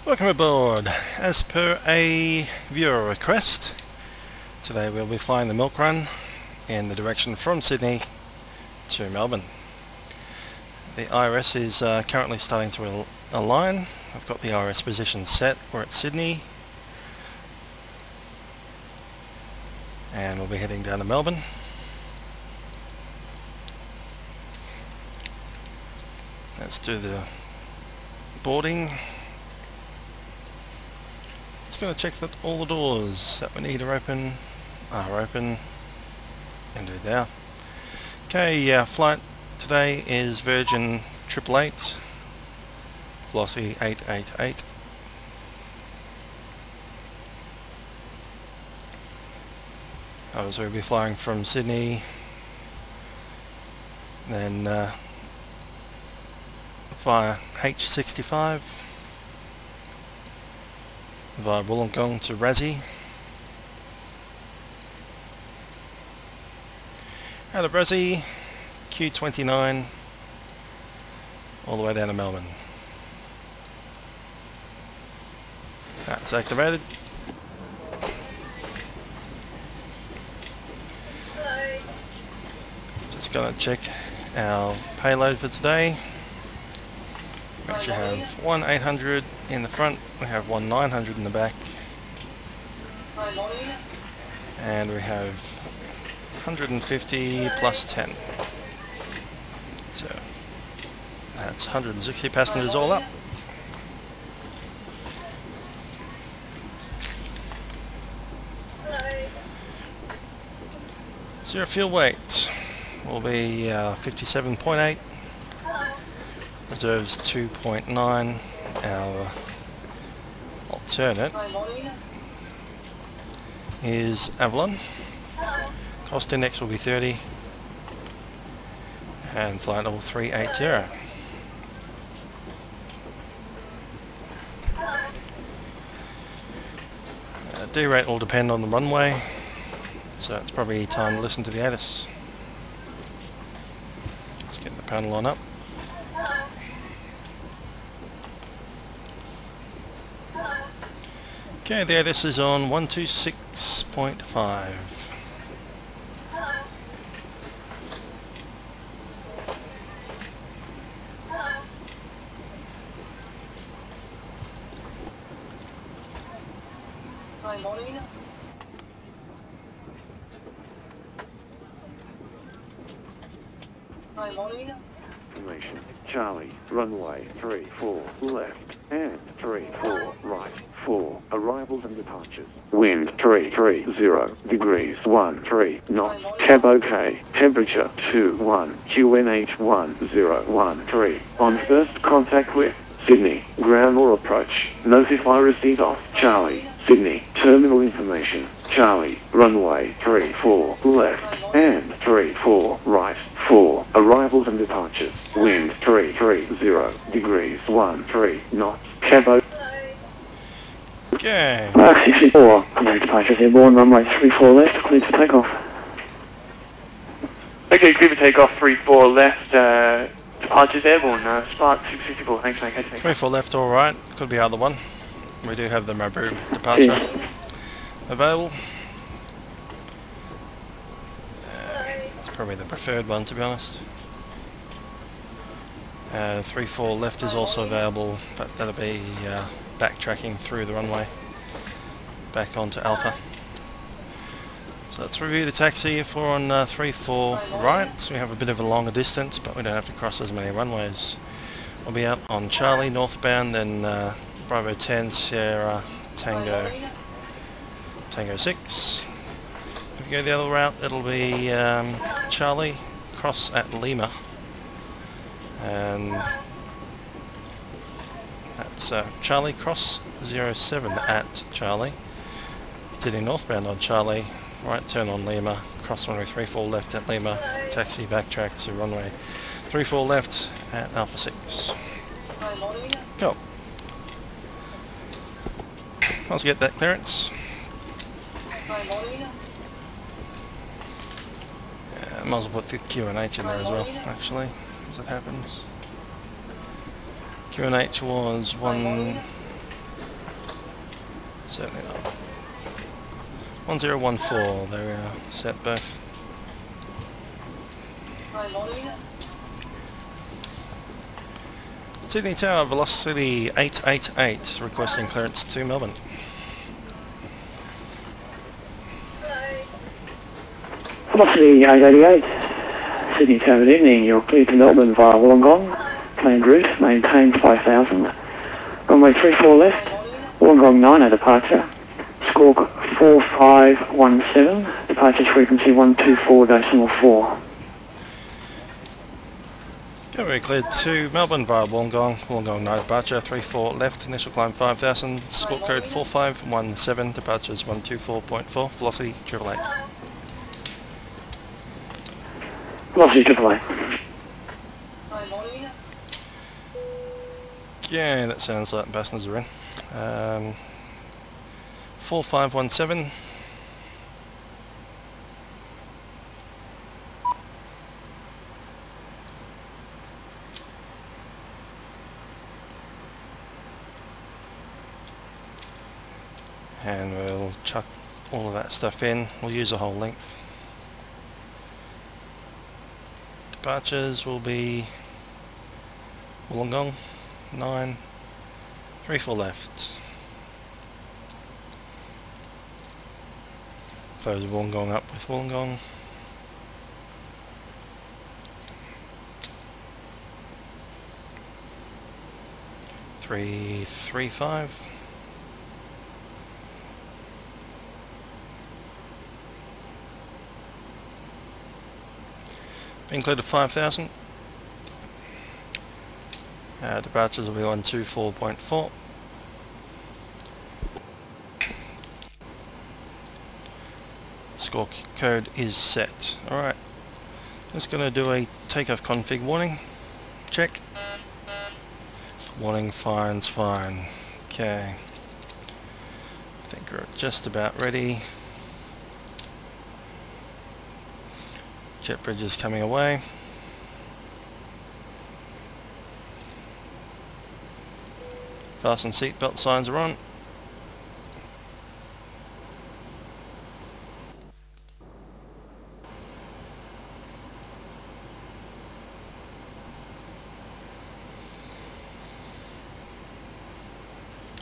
Welcome aboard. As per a viewer request, today we'll be flying the Milkrun in the direction from Sydney to Melbourne. The IRS is currently starting to align. I've got the IRS position set. We're at Sydney and we'll be heading down to Melbourne. Let's do the boarding. Just going to check that all the doors that we need are open and do there. Okay, flight today is Virgin 888, velocity 888. We'll be flying from Sydney, then via H65 via Wollongong to Razzie, out of Razzie Q29 all the way down to Melbourne. That's activated. Just gonna check our payload for today. We actually have one 800 in the front, we have one 900 in the back, and we have 150 plus 10. So that's 160 passengers all up. So your fuel weight will be 57.8. Reserves 2.9. Our alternate is Avalon. Cost index will be 30. And flight level 380. D rate will depend on the runway, so it's probably time to listen to the ATIS. Let's get the panel on up. Okay, the ATIS is on 126.5. Information. Charlie, runway 34 left and 34 right. 4 arrivals and departures. Wind 330 degrees 13 knots. Cab OK. Temperature 21. QNH 1013. On first contact with Sydney, ground or approach. Notify receipt of Charlie, Sydney. Terminal information. Charlie, runway 34 left and 34 right. 4 arrivals and departures. Wind 330 degrees 13 knots. Cab OK. Okay. 64, clear departures airborne, runway 34 left, clear to take off. Okay, clear to take off, 34 left, departures airborne, Spark 664, thanks mate, 24 left, alright, could be other one. We do have the Mabroob departure available. It's probably the preferred one, to be honest. 34 left is also available, but that'll be backtracking through the runway back onto Alpha. So let's review the taxi. If we're on 34 right, we have a bit of a longer distance, but we don't have to cross as many runways. We'll be out on Charlie northbound, then Bravo 10 Sierra Tango 6. If you go the other route, it'll be Charlie cross at Lima, and that's Charlie cross 07 at Charlie. Continuing northbound on Charlie, right turn on Lima, cross runway 34 left at Lima, taxi backtrack to runway 34 left at Alpha 6. Go. Let's get that clearance. Might as well put the QNH in there as well, actually, as it happens. QNH was 1 Certainly not. 1014, there we are, set both. Sydney Tower, velocity 888, requesting clearance to Melbourne. Velocity 888. Sydney Tower, good evening. You're cleared to Melbourne via Wollongong. Planned route, maintained 5000. Runway 34 left. Wollongong 9 at departure. Squawk 4517. Departure frequency 124.4. Okay, we're cleared to Melbourne via Wollongong. Wollongong 9 departure, 34 left. Initial climb 5000. Squawk code 4517. Departures 124.4. Velocity 888. Velocity 888. Yeah, that sounds like the passengers are in. 4517. And we'll chuck all of that stuff in. We'll use the whole length. Departures will be Wollongong 9, 34 left. Close Wollongong up with Wollongong. Three, 5. Included 5000. Departures will be 124.4. Squawk code is set. Alright. Just going to do a takeoff config warning. Check. Warning fine's fine. Okay. I think we're just about ready. Jet bridge is coming away. Fasten seatbelt signs are on.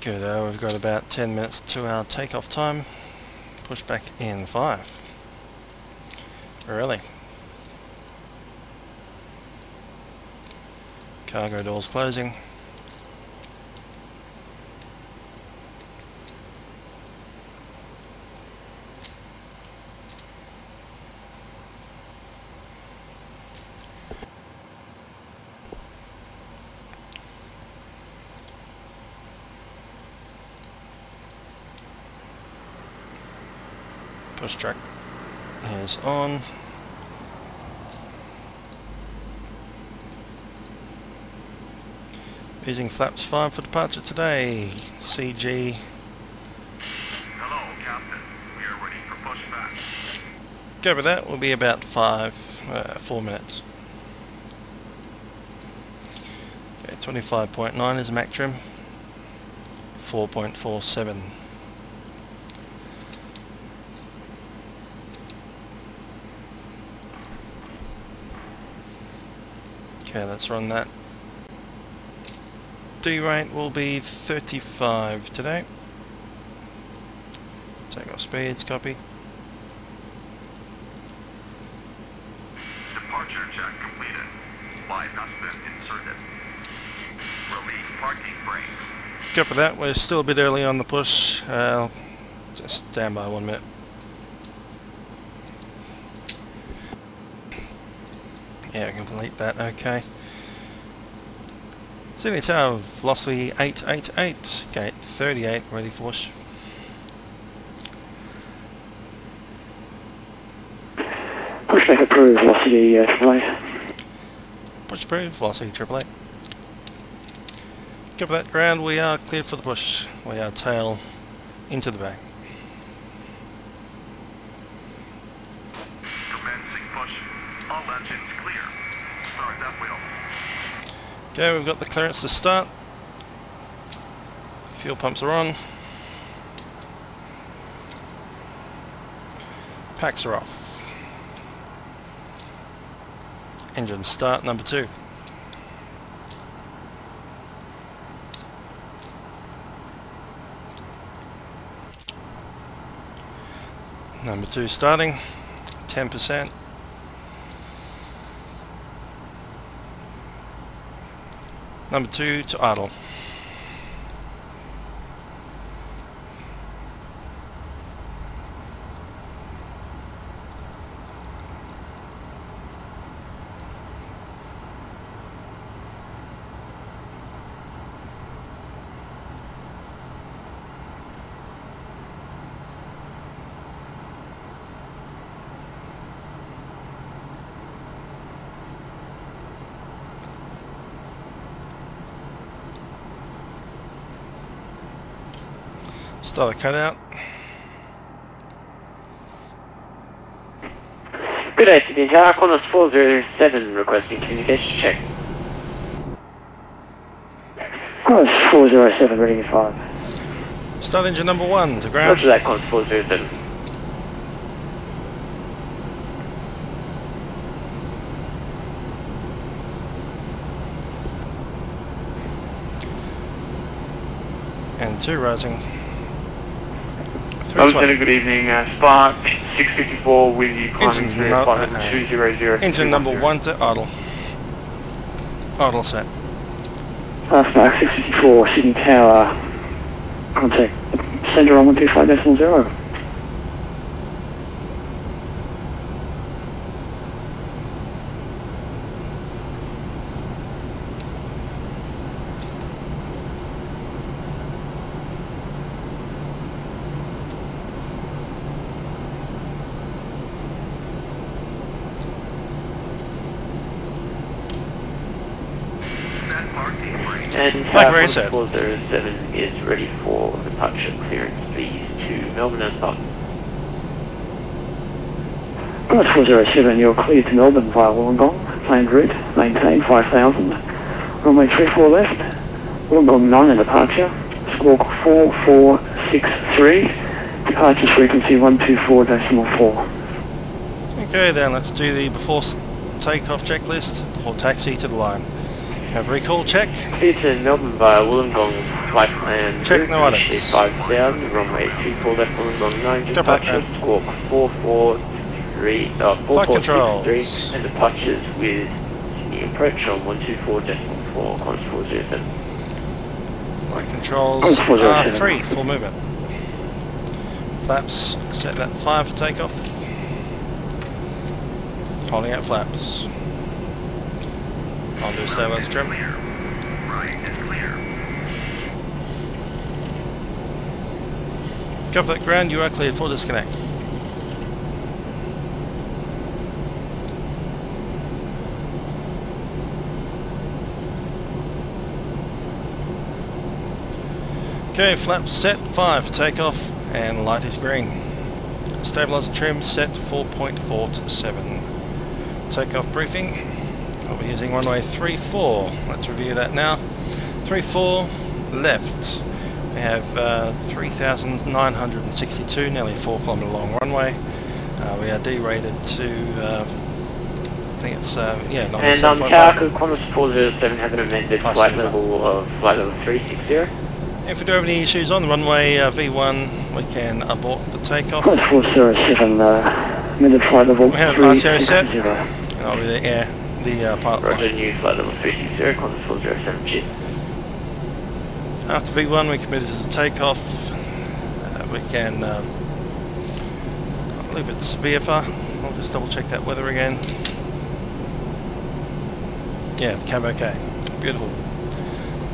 Good, we've got about 10 minutes to our takeoff time. Push back in 5. Really? Cargo doors closing. Push track is on. Using flaps 5 for departure today. CG. Hello, Captain. We are ready for pushback. Go with that. Will be about 4 minutes. Okay, 25.9 is Mach trim. 4.47. Okay, let's run that. D rate will be 35 today. Takeoff speeds, copy. Departure check completed. Slide has been inserted. Release parking brakes. Copy that. We're still a bit early on the push. Just stand by 1 minute. Yeah, we can complete that. Okay. Sydney Tower, velocity 888, gate 38, ready for push. Pushback approved, velocity 888. Push approved, velocity 888. Cover that ground, we are cleared for the push. We are tail into the bay. Commencing push. All engines clear. Start that wheel. Okay, we've got the clearance to start. Fuel pumps are on. Packs are off. Engine start number 2. Number 2 starting, 10%. Number 2 to idle. Start a cutout. Good day, Sydney Tower, Qantas 407 requesting communication check. Qantas 407, reading 5. Start engine number 1 to ground. Roger that, Qantas 407. And 2 rising. 3 Lieutenant, good evening. Spark 654 with you climbing Engine's to not- 200. Engine number 1 to idle. Idle set. Spark 654, Sydney Tower. Contact centre on 125.0. And Black Ray Qantas said. 407 is ready for departure clearance, please, to Melbourne and Stock. Qantas 407, you're cleared to Melbourne via Wollongong. Planned route, maintain 5,000. Runway 34 left. Wollongong 9 and departure. Squawk 4463. Departure frequency 124.4. Okay then, let's do the before takeoff checklist for taxi to the line. Have recall check. Clear to Melbourne via Wollongong, flight plan Check, no items. 5,000, runway 24 left, Wollongong 9, Copy. departure, squawk 4463, and departures with Sydney approach on 124.4, Qantas 407. Flight controls Qantas 407. are free for movement. Flaps, set that 5 for takeoff. Holding out flaps. I'll do stabilizer trim. Cover that ground, you are cleared for disconnect. Okay, flaps set 5 for takeoff and light is green. Stabilizer trim set 4.47. Takeoff briefing. I'll be using runway 34. Let's review that now. 34 left. We have 3,962, nearly 4 kilometre long runway. We are derated to, I think it's, yeah, not And Tower, could Qantas 407 have an amended flight level of flight level 360? If we do have any issues on the runway V1, we can abort the takeoff. Qantas 407, amended flight level We have RCO set. 360. And I'll be the pilot Roger, flight. new flight level 360, Qantas 407, cheers. After V1 we committed to takeoff. We can, I believe it's VFR. I'll just double check that weather again. Yeah, it's cab okay. Beautiful.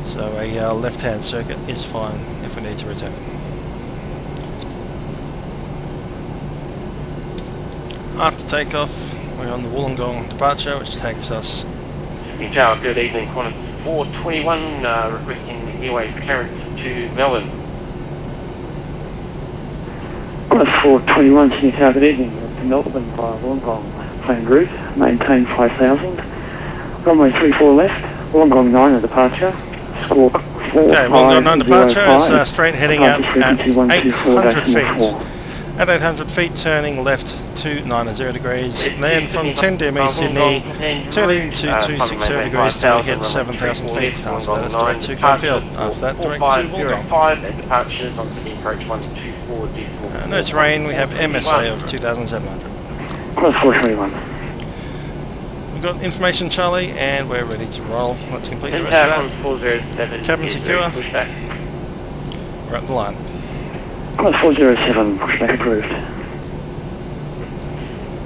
So a left hand circuit is fine if we need to return. After takeoff we're on the Wollongong departure, which takes us... Sydney Tower, good evening. Qantas 421 requesting airway clearance to Melbourne. Qantas 421, Sydney Tower, good evening. To Melbourne via Wollongong. Planned route, maintain 5,000. Runway 34 left. Wollongong 9 at departure. Squawk 4505. Okay, Wollongong 9 departure is straight heading out at 800 feet. At 800 feet turning left 290 degrees. Then from 10 DME Sydney, turn into 260 degrees till we hit 7,000 feet. After that, it's direct to Coalfield. After that, direct to Wollongong. And departures on the approach 124 D4. No terrain, we have MSA of 2,700. Cross 421. We've got information, Charlie, and we're ready to roll. Let's complete the rest of that. 407 Cabin secure. Pushback. We're at the line. Cross 407, pushback approved.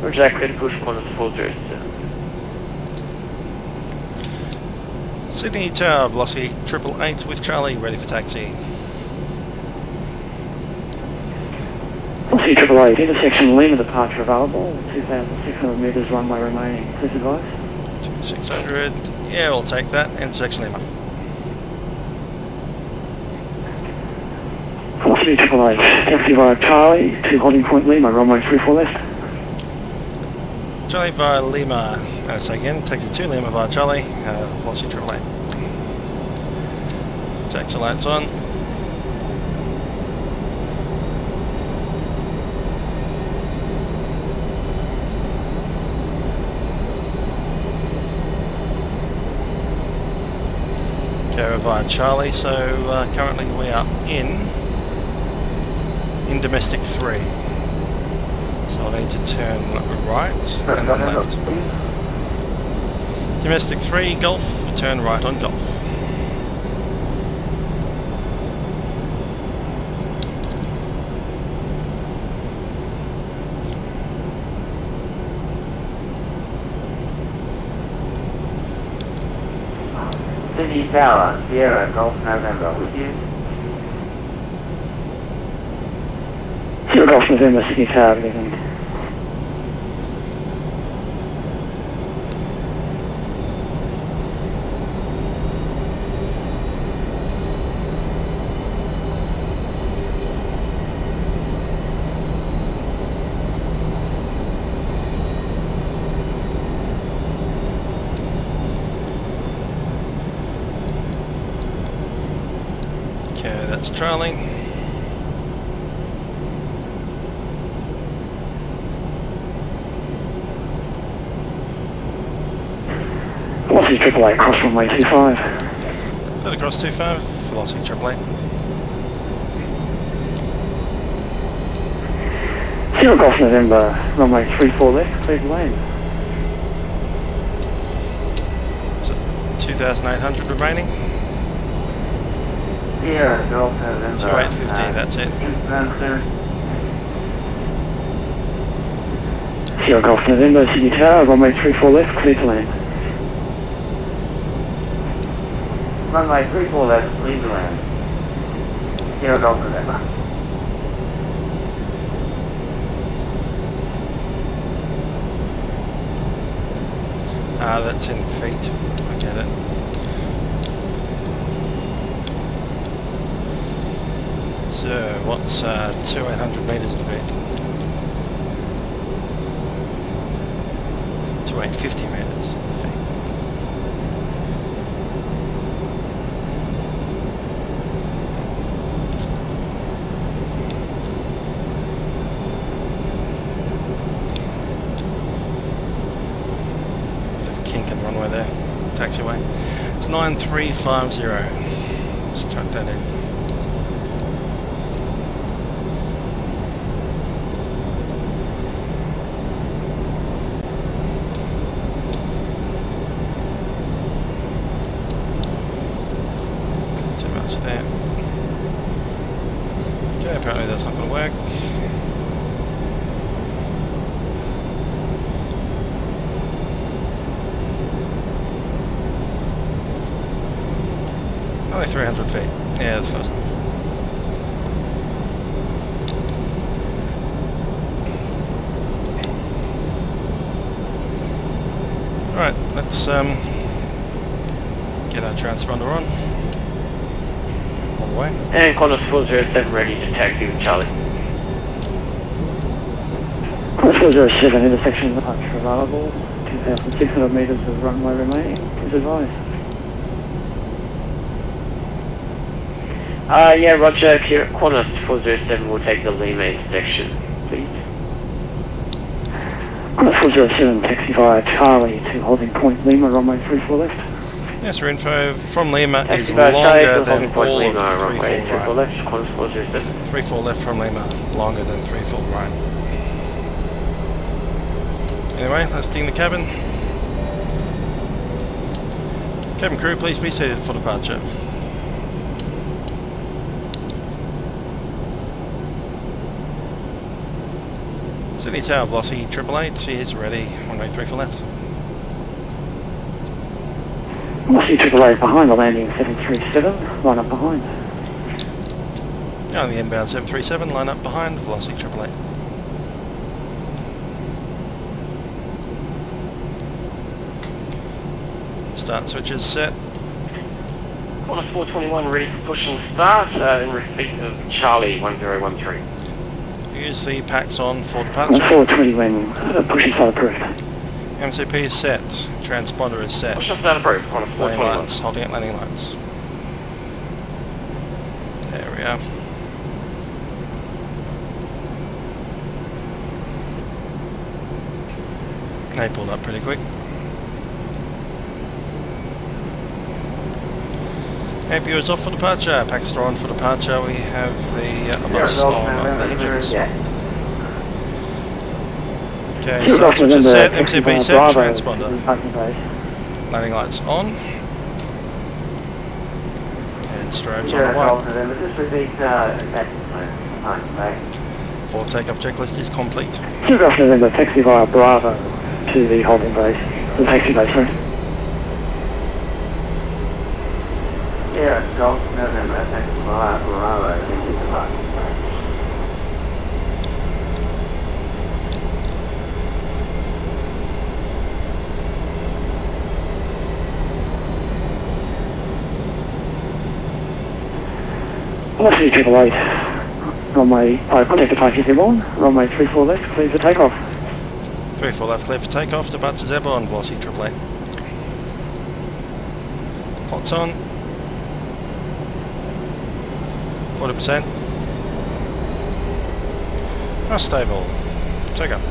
Roger that, clear to push Qantas 407. Sydney Tower, velocity 888 with Charlie, ready for taxi. Velocity 888, intersection Lima, departure available, 2,600 metres runway remaining. Please advise. 2600, yeah, we'll take that. Intersection Lima. Velocity 888, taxi via Charlie to holding point Lima, runway 34 left. Charlie via Lima, so again, taxi to Lima via Charlie, velocity 888. Taxi lights on. Go via Charlie, so currently we are in domestic 3. So I'll need to turn right and then left. Domestic 3, Golf, we turn right on Golf. Sydney Tower, Sierra, Golf November, with you. Sierra Golf November, Sydney Tower, good evening. Okay, that's Charlie. Velocity 888, cross runway 25. Put across 25, velocity 888. Sierra Golf November, runway 34 left, clear the lane. So 2,800 remaining. Sierra, Golf November. 2850, that's it. Inbound clearance. Sierra Golf November, Sydney Tower, runway 34 left, clear to land. Runway 34 left, clear to land. Sierra Golf November. That's in feet, I get it. So, what's 2,800 metres in feet? 2,850 metres in feet. Bit of a kink in runway there, taxiway. It's 9350. Let's chuck that in. There. Okay, apparently that's not going to work. Only 300 feet. Yeah, that's close enough. Alright, let's get our transponder on. Way. And Qantas 407 ready to taxi with Charlie. Qantas 407, intersection departure available, 2,600 metres of runway remaining, please advise. Yeah, Roger, here at Qantas 407 will take the Lima intersection, please. 407, taxi via Charlie to holding point Lima, runway 34 left. Yes, our info from Lima is Taxi via Charlie longer to than holding point all Lima, of runway 34 34 right. left, cons 407. 34 left from Lima, longer than 34 right. Anyway, let's ding the cabin. Cabin crew, please be seated for departure. Sydney Tower, Velocity 888 is ready, runway 34 left. Velocity 888 behind the landing 737, line up behind. On the inbound 737, line up behind, Velocity 888. Start switches set. Corner 421 ready for push and start in receipt of Charlie 1013. Use the packs on for On departure. 420 when push and start approved. MCP is set. Transponder is set. Push and start approved, corner Landing 421. lights. Holding at landing lights. There we are. They pulled up pretty quick. APU is off for departure. Packs are on for departure. We have the bus on the engines. Okay, start switches set. MCP set. Transponder. Landing lights on. And strobes on the way. For takeoff checklist is complete. Sugar November, taxi via Bravo to the holding base. The taxi base, sorry. Yeah, Golf November, taxi via Bravo into the bus. Velocity 888. Runway, contact departure Airborne, runway 34 left, clear for takeoff. 34 left, clear for takeoff, departures airborne, Velocity 888. Pots on. 40%. Thrust stable. Take up.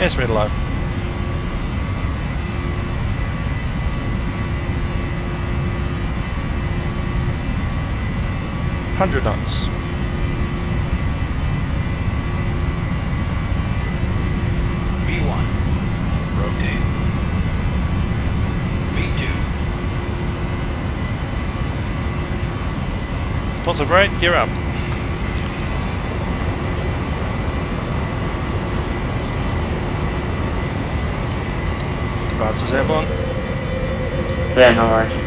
Yes, we're alive. $100 knots. B1. Rotate. B2. Positive rate, gear up. Departures airborne. Yeah, no worries.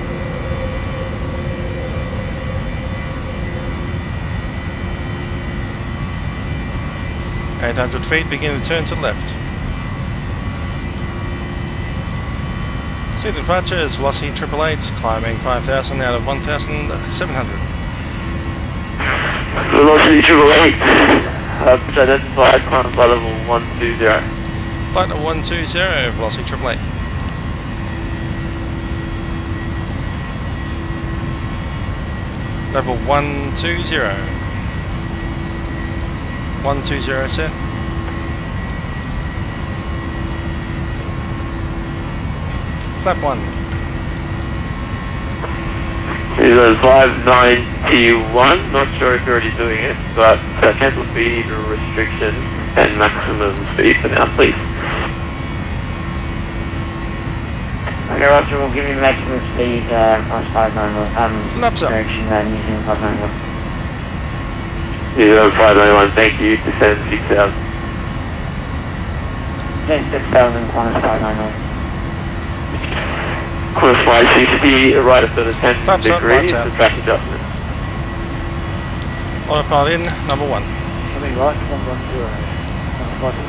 800 feet, begin to turn to the left. Seat departure is Velocity 888, climbing 5,000 out of 1,700. Velocity 888. So that's flight climb by level 120. Flight of 120, Velocity 888. Level 120. 120 set. Flap 1. It was 591, not sure if you're already doing it, but cancel speed restriction and maximum speed for now, please. Okay, Roger, we'll give you maximum speed, plus 591, Flaps up. direction, using 591. 591, thank you, descend 6,000. Then 6,000 minus 591. Course flight 60, right after the 10 Flaps up, degrees, lights out. the track adjustment. Autopilot in, number 1. Coming right, 110.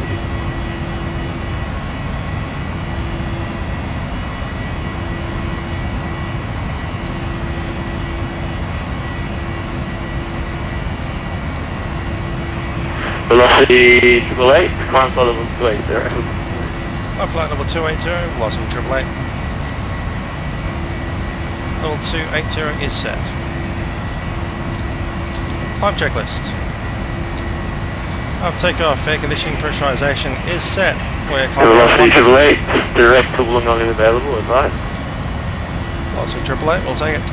Velocity 888, climb by level 280. Flight level 280, Velocity 888. Level 280 is set. Climb checklist. After takeoff, air conditioning pressurization is set. We're climbing Velocity 888, direct to Wollongong is available, advice. Velocity 888, we'll take it.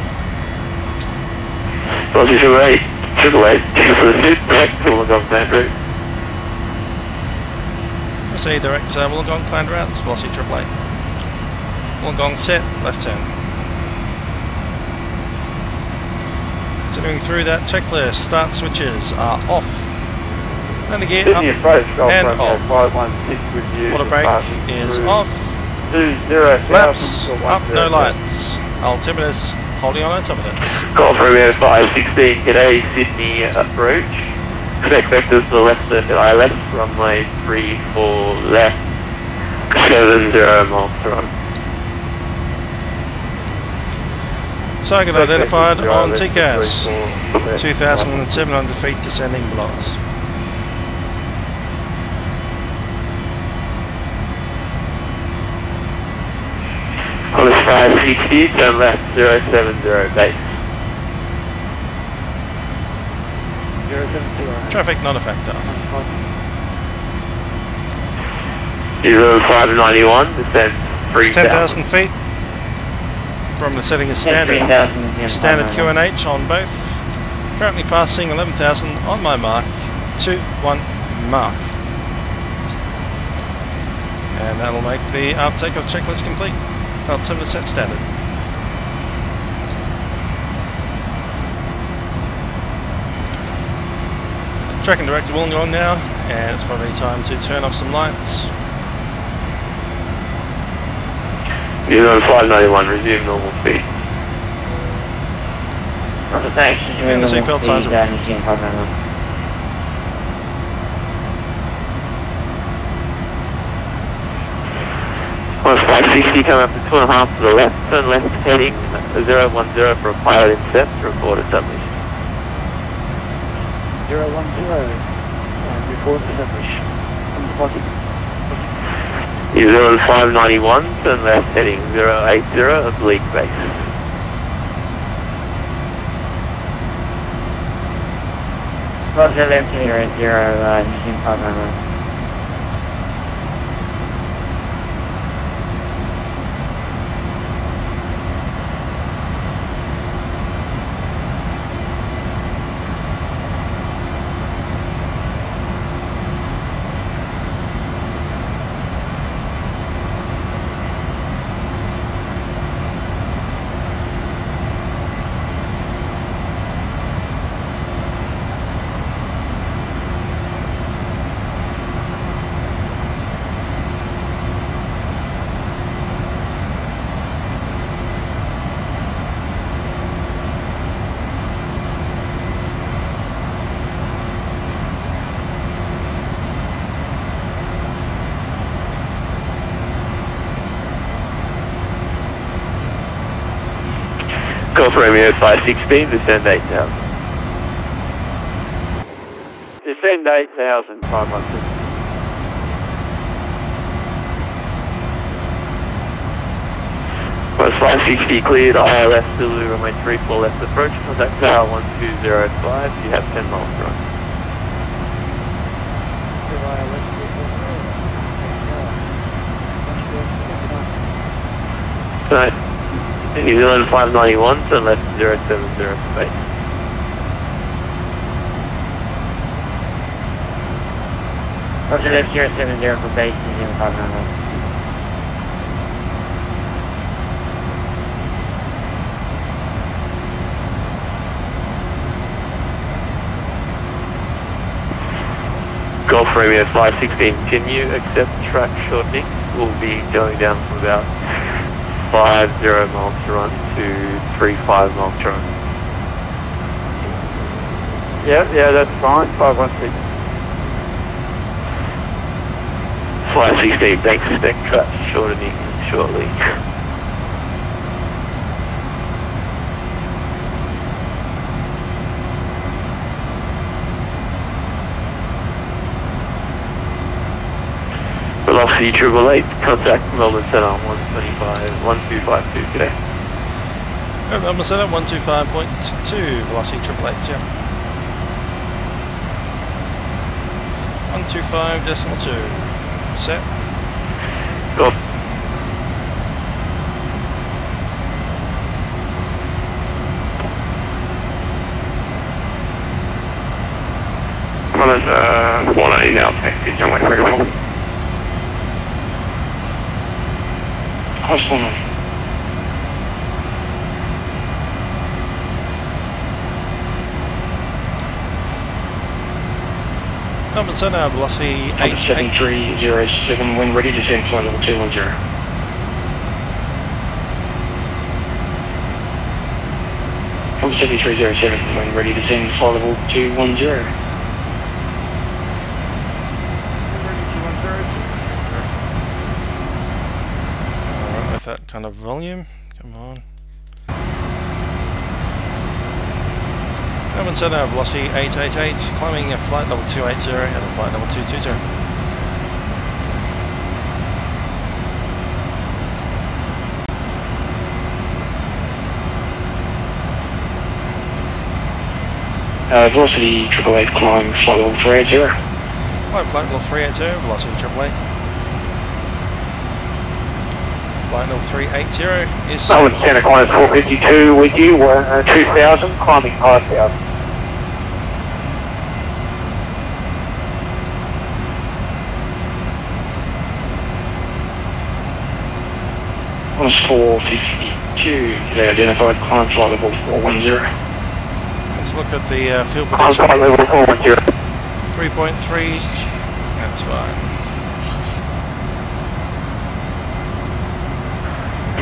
Velocity 888, direct to Wollongong planned route. I see direct Wollongong planned route, velocity 888. Wollongong set, left turn. Continuing through that checklist, start switches are off. And again, up and off. Water brake is off. Flaps up, no lights. Altimeters holding on altimeters. Call for Romeo 516, g'day Sydney approach. Expect vectors to the left circuit ILS, runway 34 left, 70 miles per hour. Target identified on TCAS, 2,700 feet descending below us. Hollis 560, turn left 070 base. Traffic not a factor. 0591, descend 10,000 feet. From the setting is standard. Standard QNH on both. Currently passing 11,000 on my mark. 2-1 mark. And that'll make the after takeoff checklist complete. Altimeter set standard. Tracking direct to Wollongong now, and it's probably time to turn off some lights. 0591, resume normal speed. And the seatbelt signs are Hollis 560, come up to 2.5 to the left, turn left heading 010 for a pilot intercept, report established. 010, report established. 0591, turn left heading 080, oblique base. Roger, left 080, New 500. Call for Romeo 516, descend 8,000. Descend 8,000, 516. Plus 560 cleared, ILS Zulu, runway 34 left approach, contact tower 1205, you have 10 miles to run. Right. New Zealand 591, turn left 070 for base. Roger, left 070 for base, New Zealand 591. Golf Romeo 516, continue, accept track shortening, will be going down from about 50 miles to run to 35 miles to run. Yeah, that's fine, 516. 516, thanks, expect track shortening shortly. Velocity 888, contact Melbourne Centre 1252 today. Melbourne Centre 125.2, velocity 888, yeah. 125.2. Set. Go. Well, there's 180 now, taxi, runway 34. How's going on? Melbourne Centre, velocity 7307, when ready, descend flight level 210. From 7307, when ready, descend flight level 210. Alright, with that kind of volume, come on. Melbourne Centre, velocity 888, climbing at flight level 280 and flight level 220. Velocity 888, climb flight level 380. Flight level 380, velocity 888. Flight level 380 is... Melbourne Centre, climb 452 with you, 2000, climbing 5000. On 452, they identified climb flight level 410. Let's look at the fuel Climb prediction. flight level 410. 3.3, that's fine.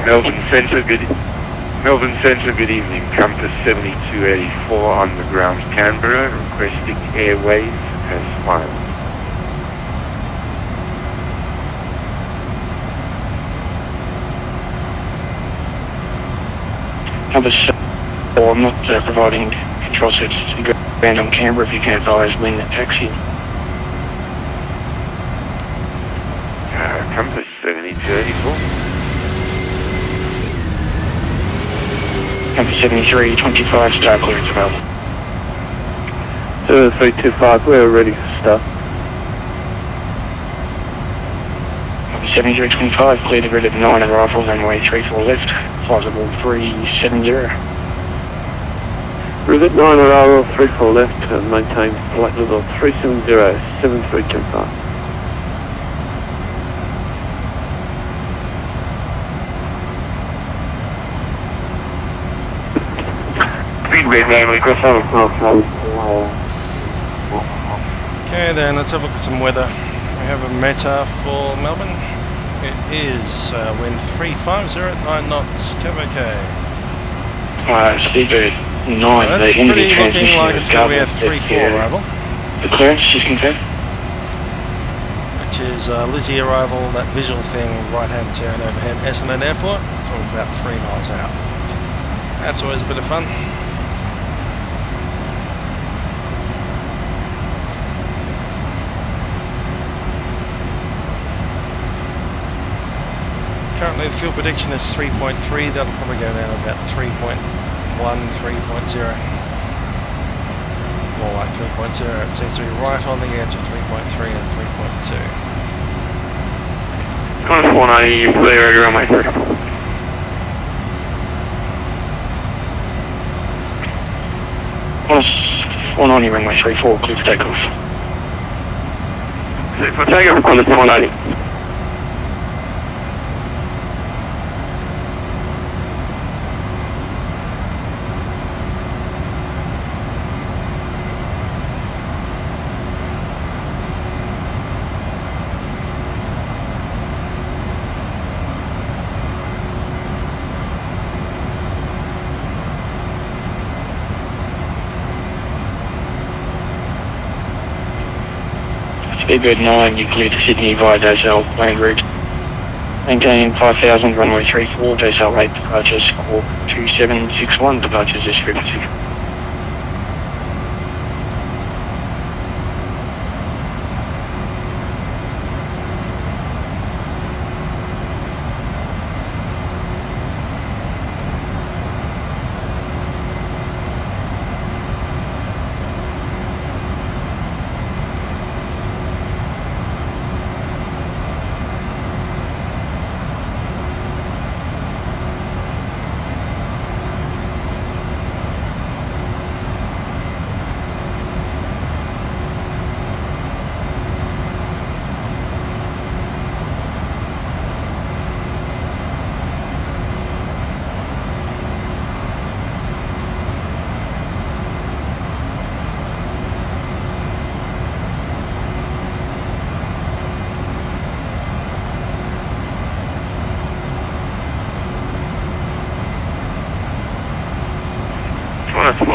Melbourne Centre, good evening. Compass 7284 on the ground Canberra, requesting airways as filed. Compass 4, I'm not providing control sets to go ground on Canberra. If you can advise when the taxi. Compass 7284. Compass 7325, start clearance available. 7325, we're ready for start. Compass 7325, clear the grid at 9 and arrival, runway 34 left, flight level 370. Rivet 9 arrival, 34 left, maintain flight level 370, 7325. Okay then, let's have a look at some weather. We have a META for Melbourne. It is wind 350 at 9 knots, KVK. Speedbird 9, That's the end of the pretty transmission looking like it's going to be a garbled. 3-4 arrival, The clearance is confirmed. which is Lizzie arrival, that visual thing, right hand turn overhead Essendon Airport from about 3 miles out. That's always a bit of fun. Currently the fuel prediction is 3.3, that'll probably go down about 3.1, 3.0. More like 3.0, it seems to be right on the edge of 3.3 and 3.2. Climb 490, clear runway 34. Qantas 490, runway 34, clear for takeoff. For takeoff, Qantas 490. Speedbird 9, you clear to Sydney via Dosal land route. Maintain 5000, runway 34, Dosal rate departure score 2761, departures is frequency.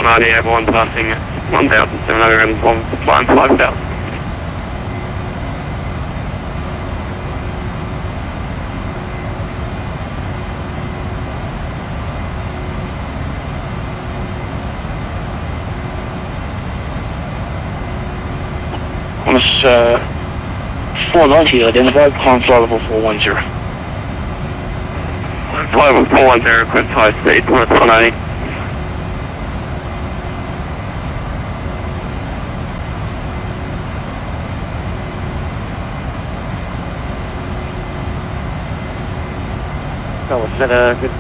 490 Airborne passing 1,700 and long flying 5,000. Thomas 490 identified, climb flight level 410. Flight level 410, request high speed, 490. Thomas Centre, good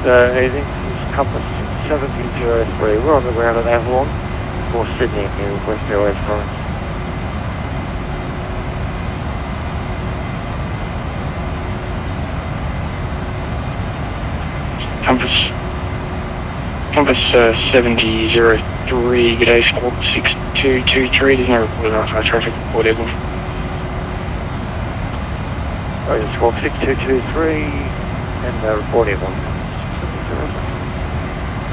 evening. It's compass 7003. We're on the ground at Avalon for Sydney, West Airways Florence. Compass 7003, good day, squawk 6223, there's no report of traffic report Airborne. Oh, yeah, squawk 6223 and report Airborne.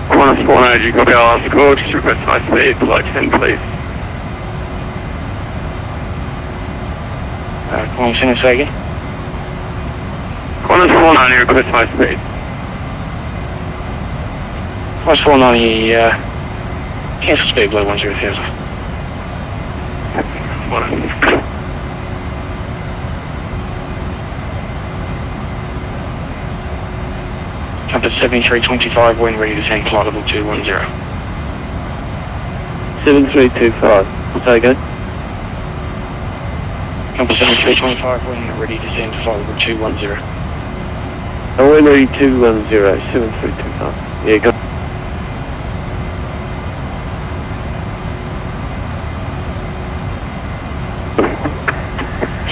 Qantas 490, copy our last call, just request high speed, flight 10 please. Qantas Centre, say again? Qantas 490, request high speed. Qantas 490, cancel speed below 10,000. Compass 7325, wind ready to descend, flight level 210. 7325, say again? Compass 7325, wind ready to descend, flight level 210. Oh, wind ready 210, 7325. Yeah, go.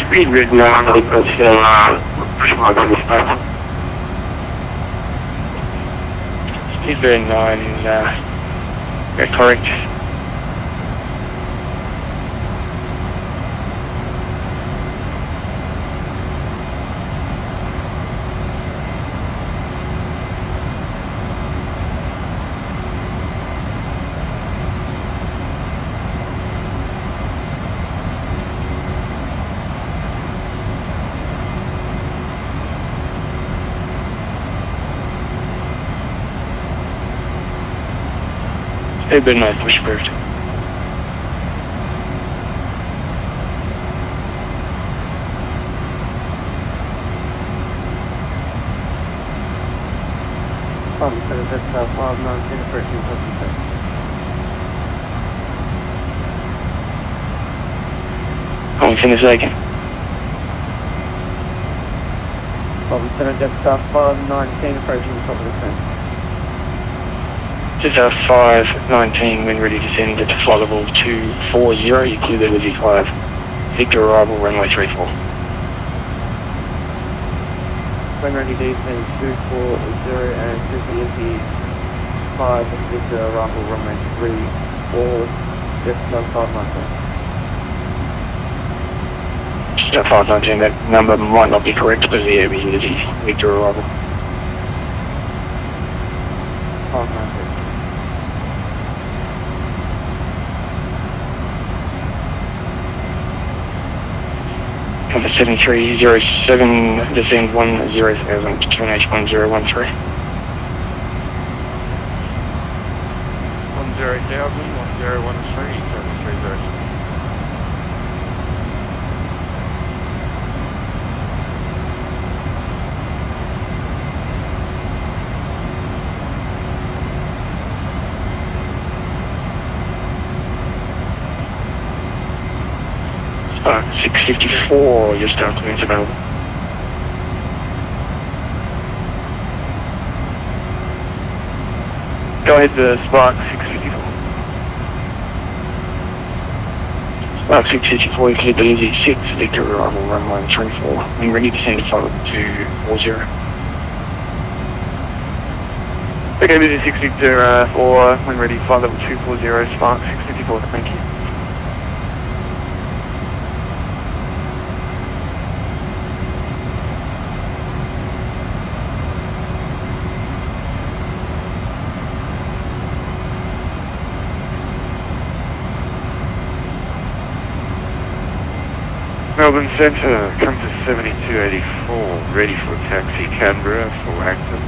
Speed rig now, push mark on the start. Speed bearing 9, correct. Speed bearing 9, push approved. That's 519 approaching Vatsim. Qantas Centre, say again? That's 519 approaching the top of the train. Just 519, wind ready to descend to flight level 240, you clear the Lizzie 5. Victor arrival, runway 34. Wind ready descend 240 and Super Lizzie 5, Victor arrival, runway 34, just 519. 519, that number might not be correct, but yeah, we Lizzie, Victor arrival. 519. Compass 7307, descend 10,000 to QNH 1013. 10,000, 1013, 730. Spark 654, your start clearance available. Go ahead to Spark 654. Spark 654, you cleared the Lizzie 6, Victor arrival, runway 34. I'm ready to send a flight to 40. Okay, Lizzie 6 Victor 4, when ready, flight level 240, Spark 654, thank you. Melbourne Centre, compass 7284, ready for taxi Canberra for Acton.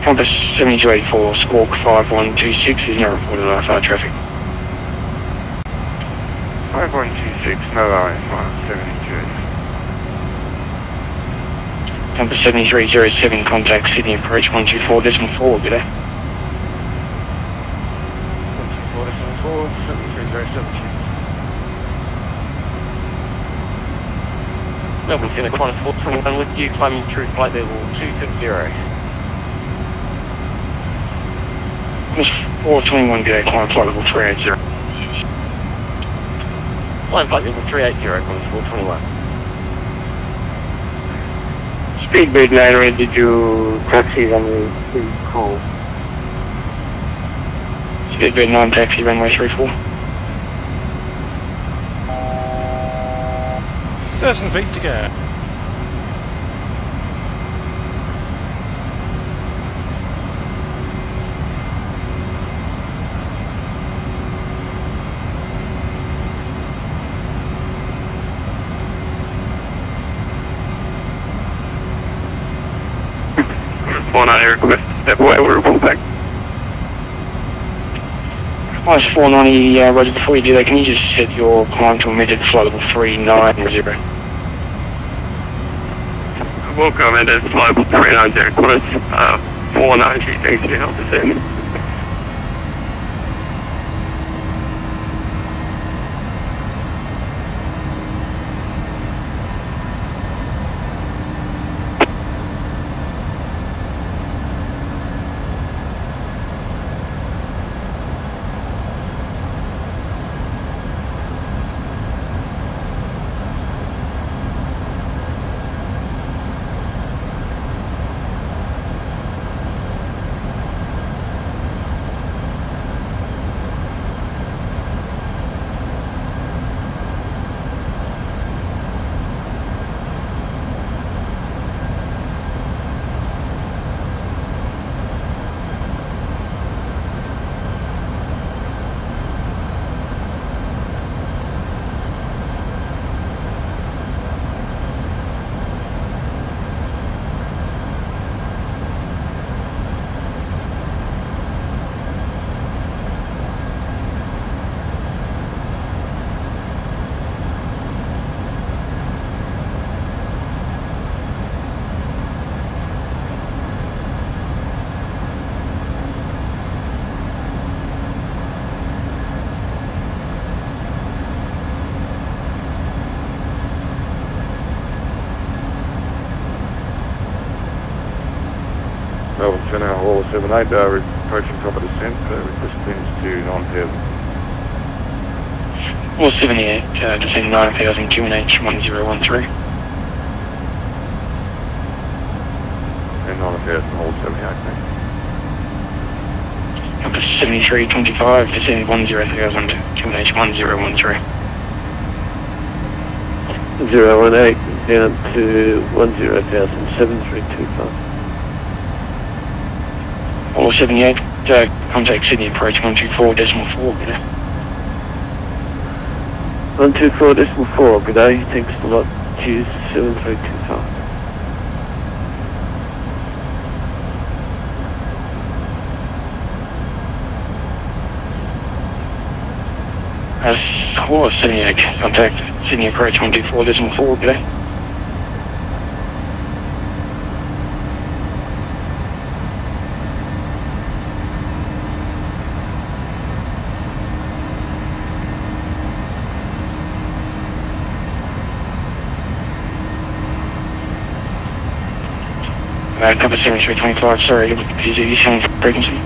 Compass 7284, Squawk 5126 is now reported IFR traffic. 5126, no IFR, 7284. Compass 7307, contact Sydney approach 124.4, good day. 124.4, 7307. Melbourne Centre, Qantas 421 with you, climbing through flight level 260. Miss 421, good day, climb flight level 380. Flying flight level 380, Qantas 421. Speedbird 9 ready to taxi runway 34. Speedbird 9 taxi runway 34. 1,000 feet to go. Request step away, we'll report back. Ice 490, Roger, before you do that, can you just set your climb to omitted flight level 390? Welcome, and it's flight level 390, Qantas 490, thanks for your help this evening. Melbourne Centre, Hall 78, approaching top of descent, request clearance to 9,000. Hall 78, descend 9,000, QNH 1013. And 9,000, Hall 78, thanks. Compass 7325, descend 10,000, QNH 1013. 018 down to 10,000, 7325. Hall 78, contact Sydney approach 124.4, good day. 124.4, good day, thanks a lot, cheers, 7325. Hall 78, contact Sydney approach 124.4, good day. Compass 7325, sorry, is it showing frequency?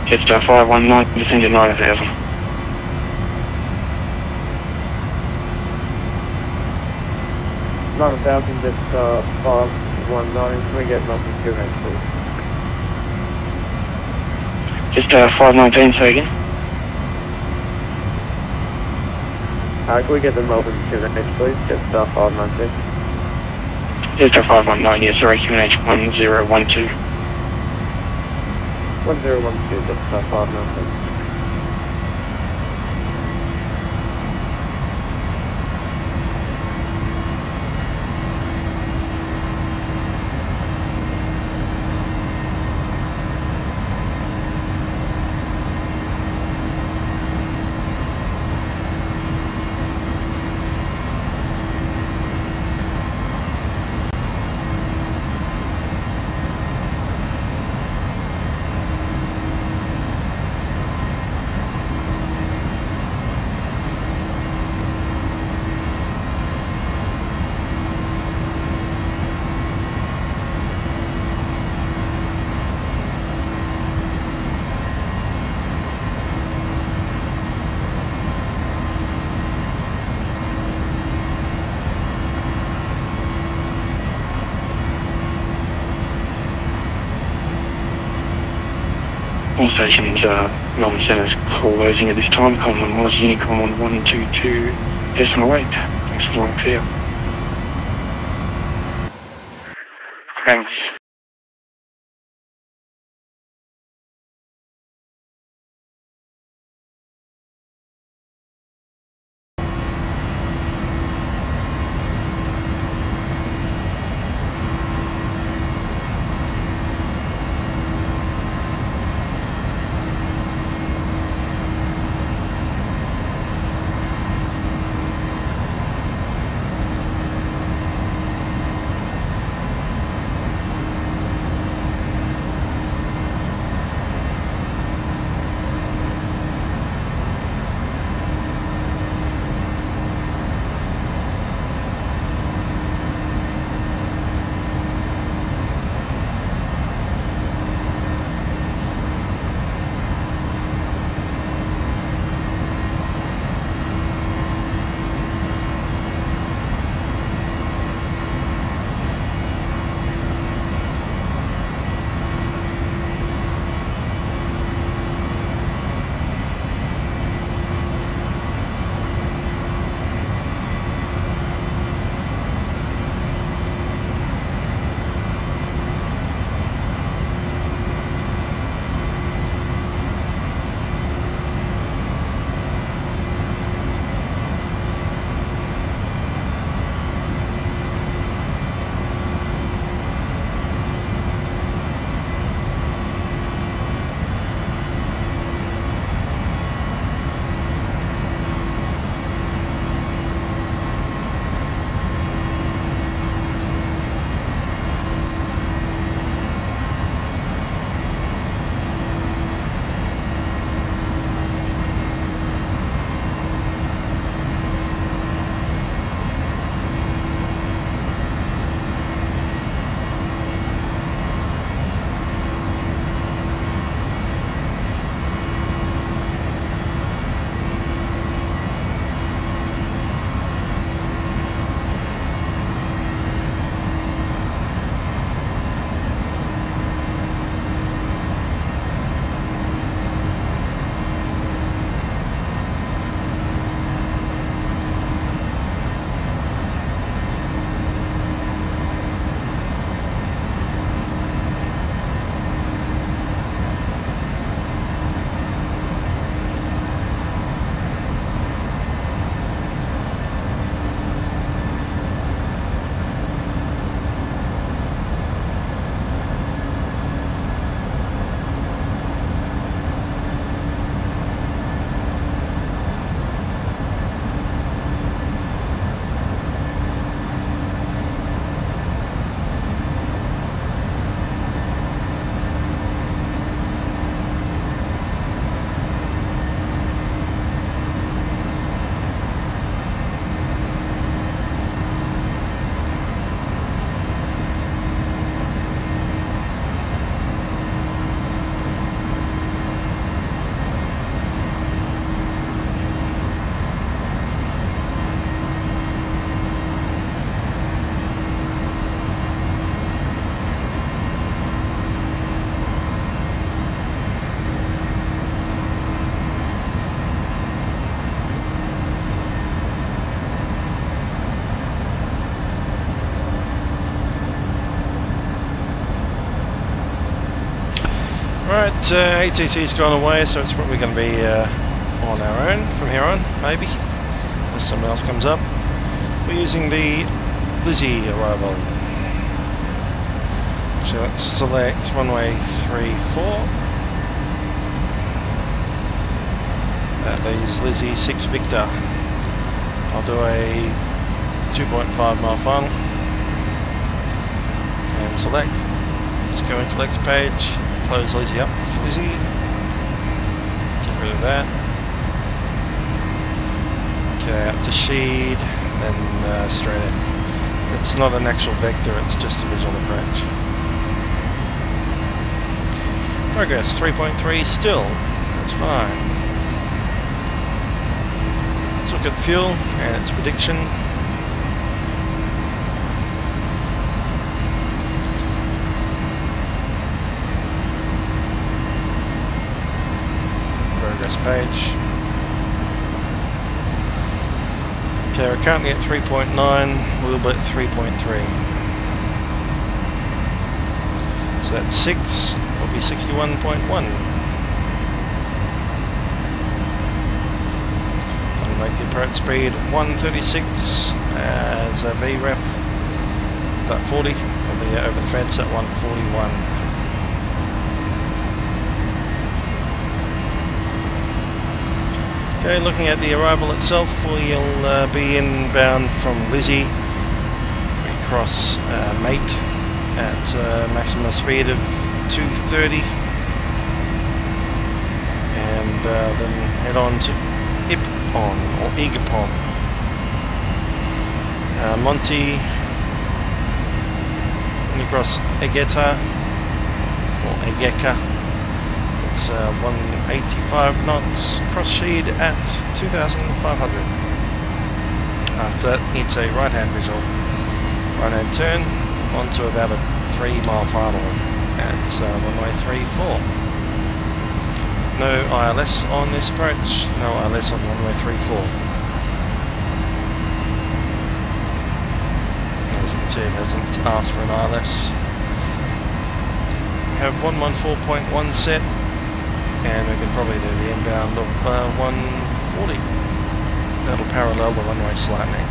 Jetstar 519, descended 9,000. 11,000, just 519, can we get Melbourne QNH, please? Just 519, say again. Can we get the Melbourne QNH, please? Just 519. Just 519, yeah, sorry, QNH 1012. 1012, just 519. All stations, Melbourne Centre's closing at this time. Common was Unicorn 122.8. Thanks for long clear. Thanks. Right, ATC's gone away, so it's probably going to be on our own from here on, maybe, unless someone else comes up. We're using the Lizzie arrival. So let's select runway 34. That leaves Lizzie 6 Victor. I'll do a 2.5 mile final. And select. Let's go into Select page. Close Lizzie up with Lizzie. Get rid of that. Okay, up to Sheed, then straight in. It's not an actual vector, it's just a visual approach. Progress 3.3 still. That's fine. Let's look at fuel and its prediction. Progress page. Okay, we're currently at 3.9, we'll be at 3.3. So that's 6, will be 61.1. I'll make the approach speed 136 as a VREF. At 40, we'll be over the fence at 141. Okay, looking at the arrival itself, we'll be inbound from Lizzie. We cross Mate at maximum speed of 230 and then head on to Ipon or Igapon. Monty, when you cross Egeta or Egeka, it's 185 knots, cross Sheed at 2,500. After that, it's a right-hand visual, right-hand turn onto about a 3 mile final at runway 34. No ILS on this approach, no ILS on runway 34. As you can see, it hasn't asked for an ILS. We have 114.1 set. And we can probably do the inbound of 140. That'll parallel the runway slightly.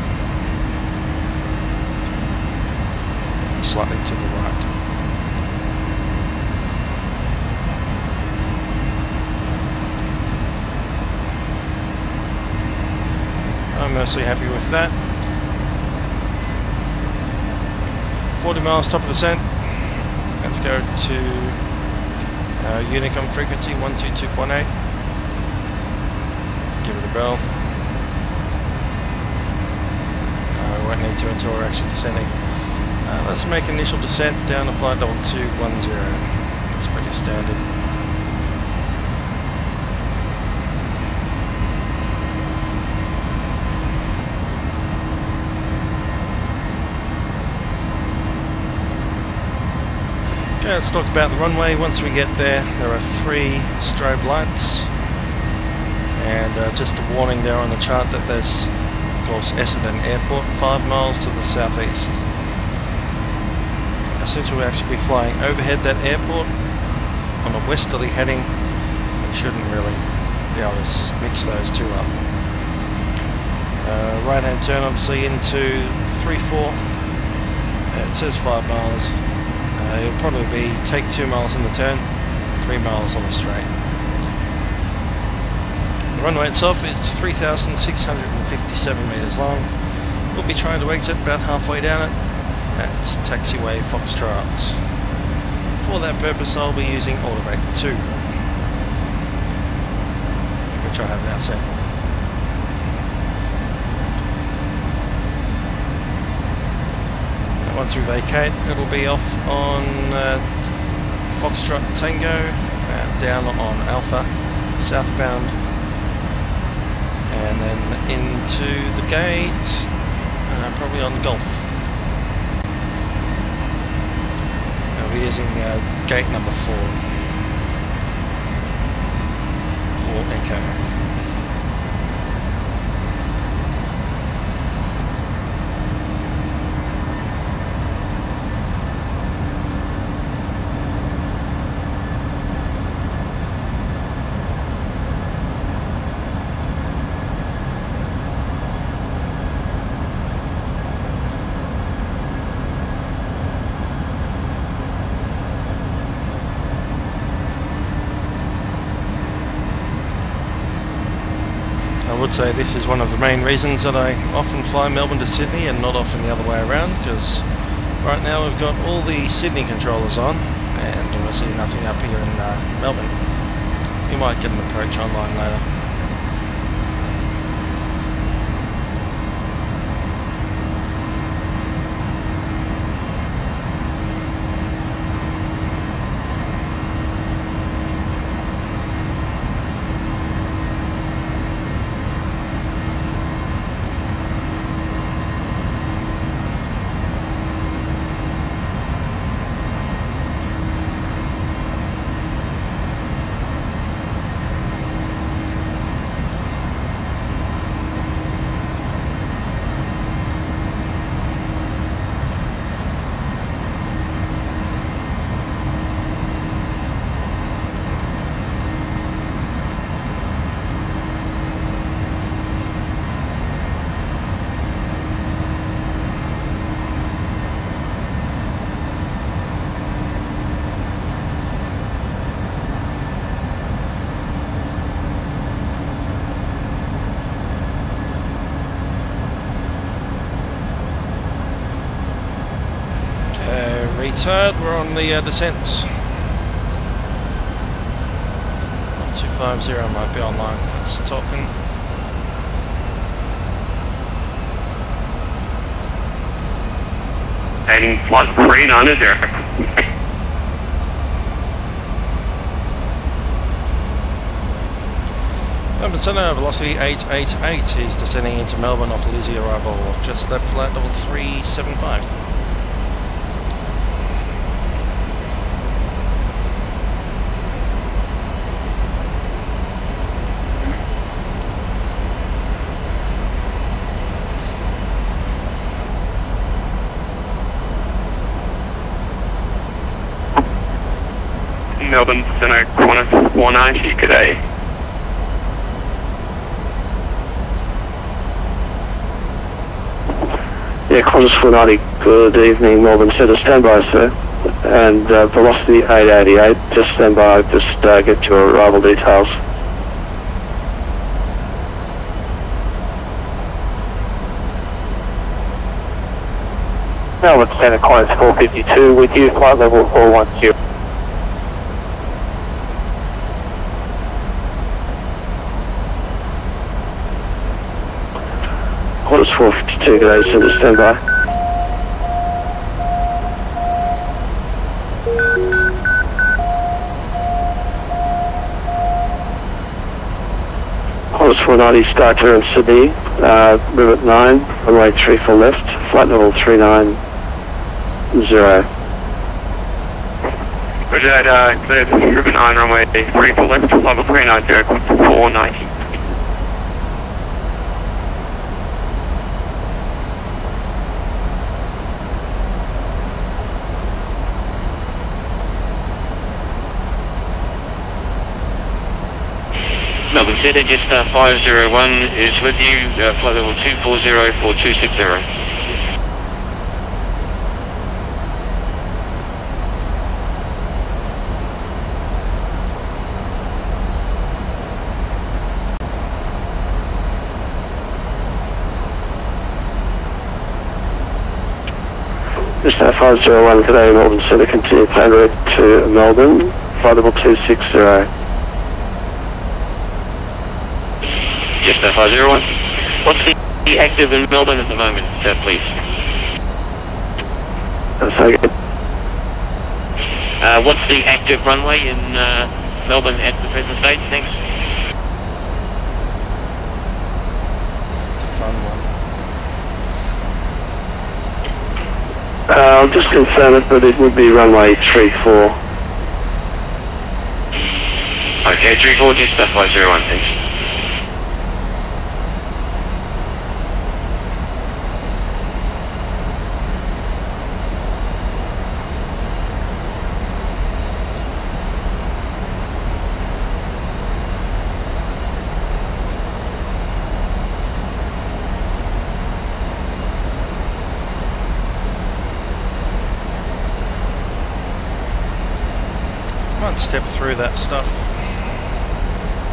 Slightly to the right. I'm mostly happy with that. 40 miles top of descent. Let's go to Unicom frequency 122.8. Give it a bell. We won't need to until we're actually descending. Let's make initial descent down to flight level 210. That's pretty standard. Okay, let's talk about the runway. Once we get there are 3 strobe lights, and just a warning there on the chart that there's, of course, Essendon Airport 5 miles to the southeast. Essentially, we'll actually be flying overhead that airport on a westerly heading. We shouldn't really be able to mix those two up. Right hand turn obviously into 3-4. It says 5 miles. It'll probably be take 2 miles in the turn, 3 miles on the straight. The runway itself is 3,657 metres long. We'll be trying to exit about halfway down it. That's taxiway Foxtrot. For that purpose I'll be using Autobrake 2, which I have now set. Once we vacate, it'll be off on Foxtrot Tango, down on Alpha, southbound, and then into the gate, probably on Golf. I'll be using gate number 4 for Echo. would say this is one of the main reasons that I often fly Melbourne to Sydney and not often the other way around, because right now we've got all the Sydney controllers on and obviously nothing up here in Melbourne. You might get an approach online later. Retard, we're on the descents. 1250 might be online if it's talking. Heading flight 390. Melbourne Centre, velocity 888. He's descending into Melbourne off Lizzie arrival. Just left flight level 375. Melbourne Centre, Qantas 490, good day. Yeah, Qantas 490, good evening, Melbourne Centre, standby, sir. And velocity 888, just stand by, just get your arrival details. Melbourne Centre, Qantas 452 with you, flight level 410. Qantas 452, good day, Centre, stand by. Qantas 490, start clear in Sydney, Rivet 9, runway 34 left, flight level 390. Roger that, cleared Rivet 9, runway 34 left, flight level 390, Qantas 490. Melbourne Centre, Jetstar 501 is with you, flight level 240 for 260. Jetstar 501 today, Melbourne Centre, continue plan route to Melbourne, flight level 260. Jetstar 501. What's the active in Melbourne at the moment, please? Second. What's the active runway in Melbourne at the present stage? Thanks. The fun one. I'll just confirm it, but it would be runway 34. Okay, 34, Jetstar 501, thanks. Might step through that stuff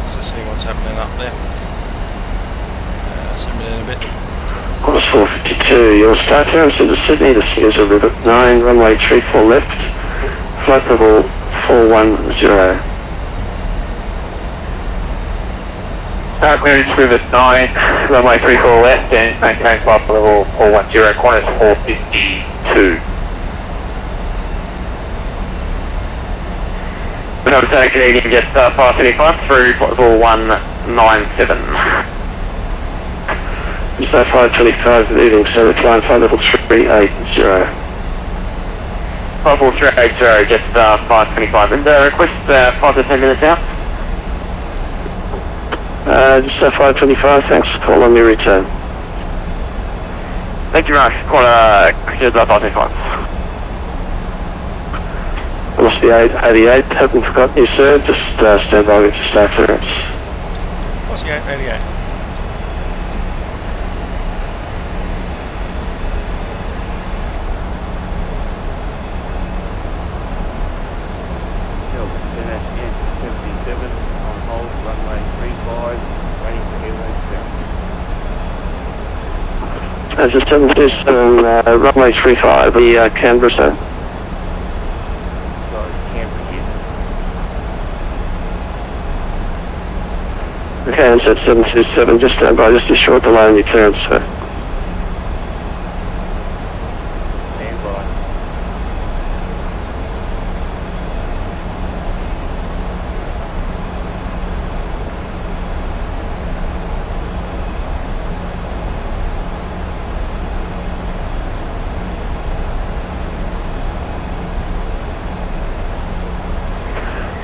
just to see what's happening up there. Submit in a bit. Course 452, your start clearance into Sydney, this is a Rivet 9, runway 34 left, flight level 410. Start clearance Rivet 9, runway 34 left, and maintain flight level 410, Qantas 452. Another Canadian jet 535 through flight level 197. So 525, good evening, sir, we're flying flight level 380. Flight level 380, jet 525, and request 5 to 10 minutes out. Just 525, thanks, call on your return. Thank you very much, Qantas 525. Velocity 888, haven't forgotten you, sir, just stand by with your start clearance. Velocity 888. PMDG737 on hold, runway 35, waiting for airway down. Just 737, runway 35, the Canberra, sir. Sorry, Canberra here. Okay, and set 727, just stand by, just a short delay on your clearance, sir. Stand by.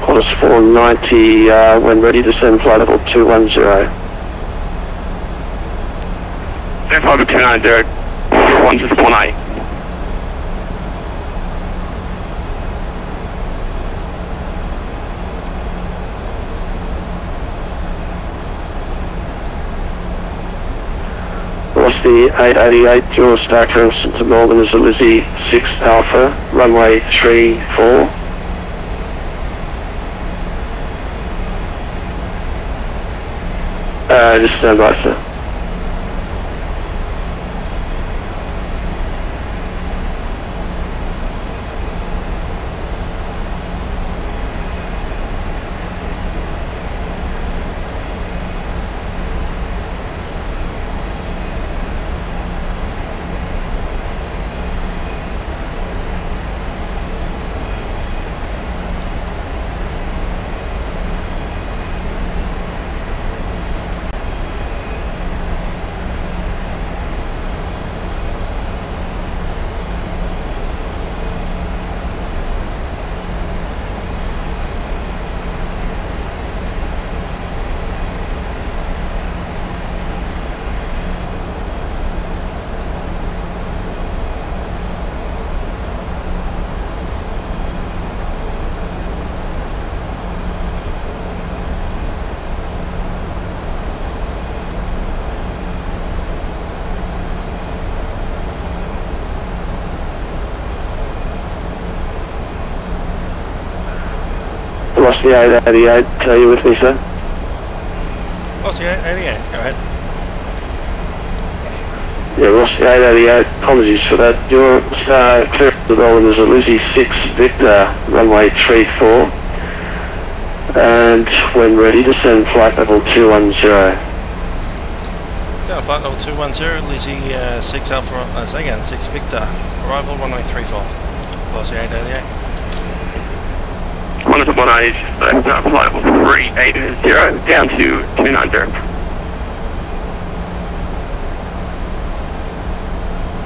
Qantas 490, when ready to send flight level 210. Stand 5 to 290, 16490. Velocity 888, your start clearance into Melbourne is a Lizzie 6 Alpha, runway 34. Just stand by, sir. Velocity 888, are you with me, sir? Velocity 888, go ahead. Yeah, Velocity 888, apologies for that. Your clearance to Melbourne is a Lizzie 6 Victor, runway 34. And when ready to send flight level 210. Down flight level 210, Lizzie 6 Alpha, say again, 6 Victor, arrival runway 34, Velocity 888. Qantas 180, flight level 380, down to 290.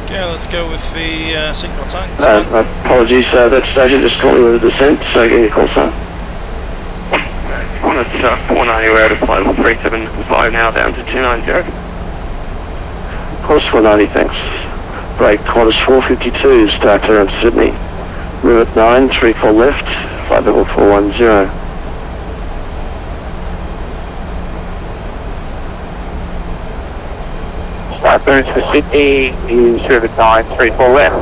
Okay, let's go with the signal time. Apologies, that station just caught me with a descent, so give me a call, sir. Qantas 190, we're at a flight level 375 now, down to 290. Qantas 190, thanks. Break, Qantas 452, start clearance Sydney. Rivet 9, 34 left, flight level 410. Flight clearance for Sydney is Rivet 9, 34 left.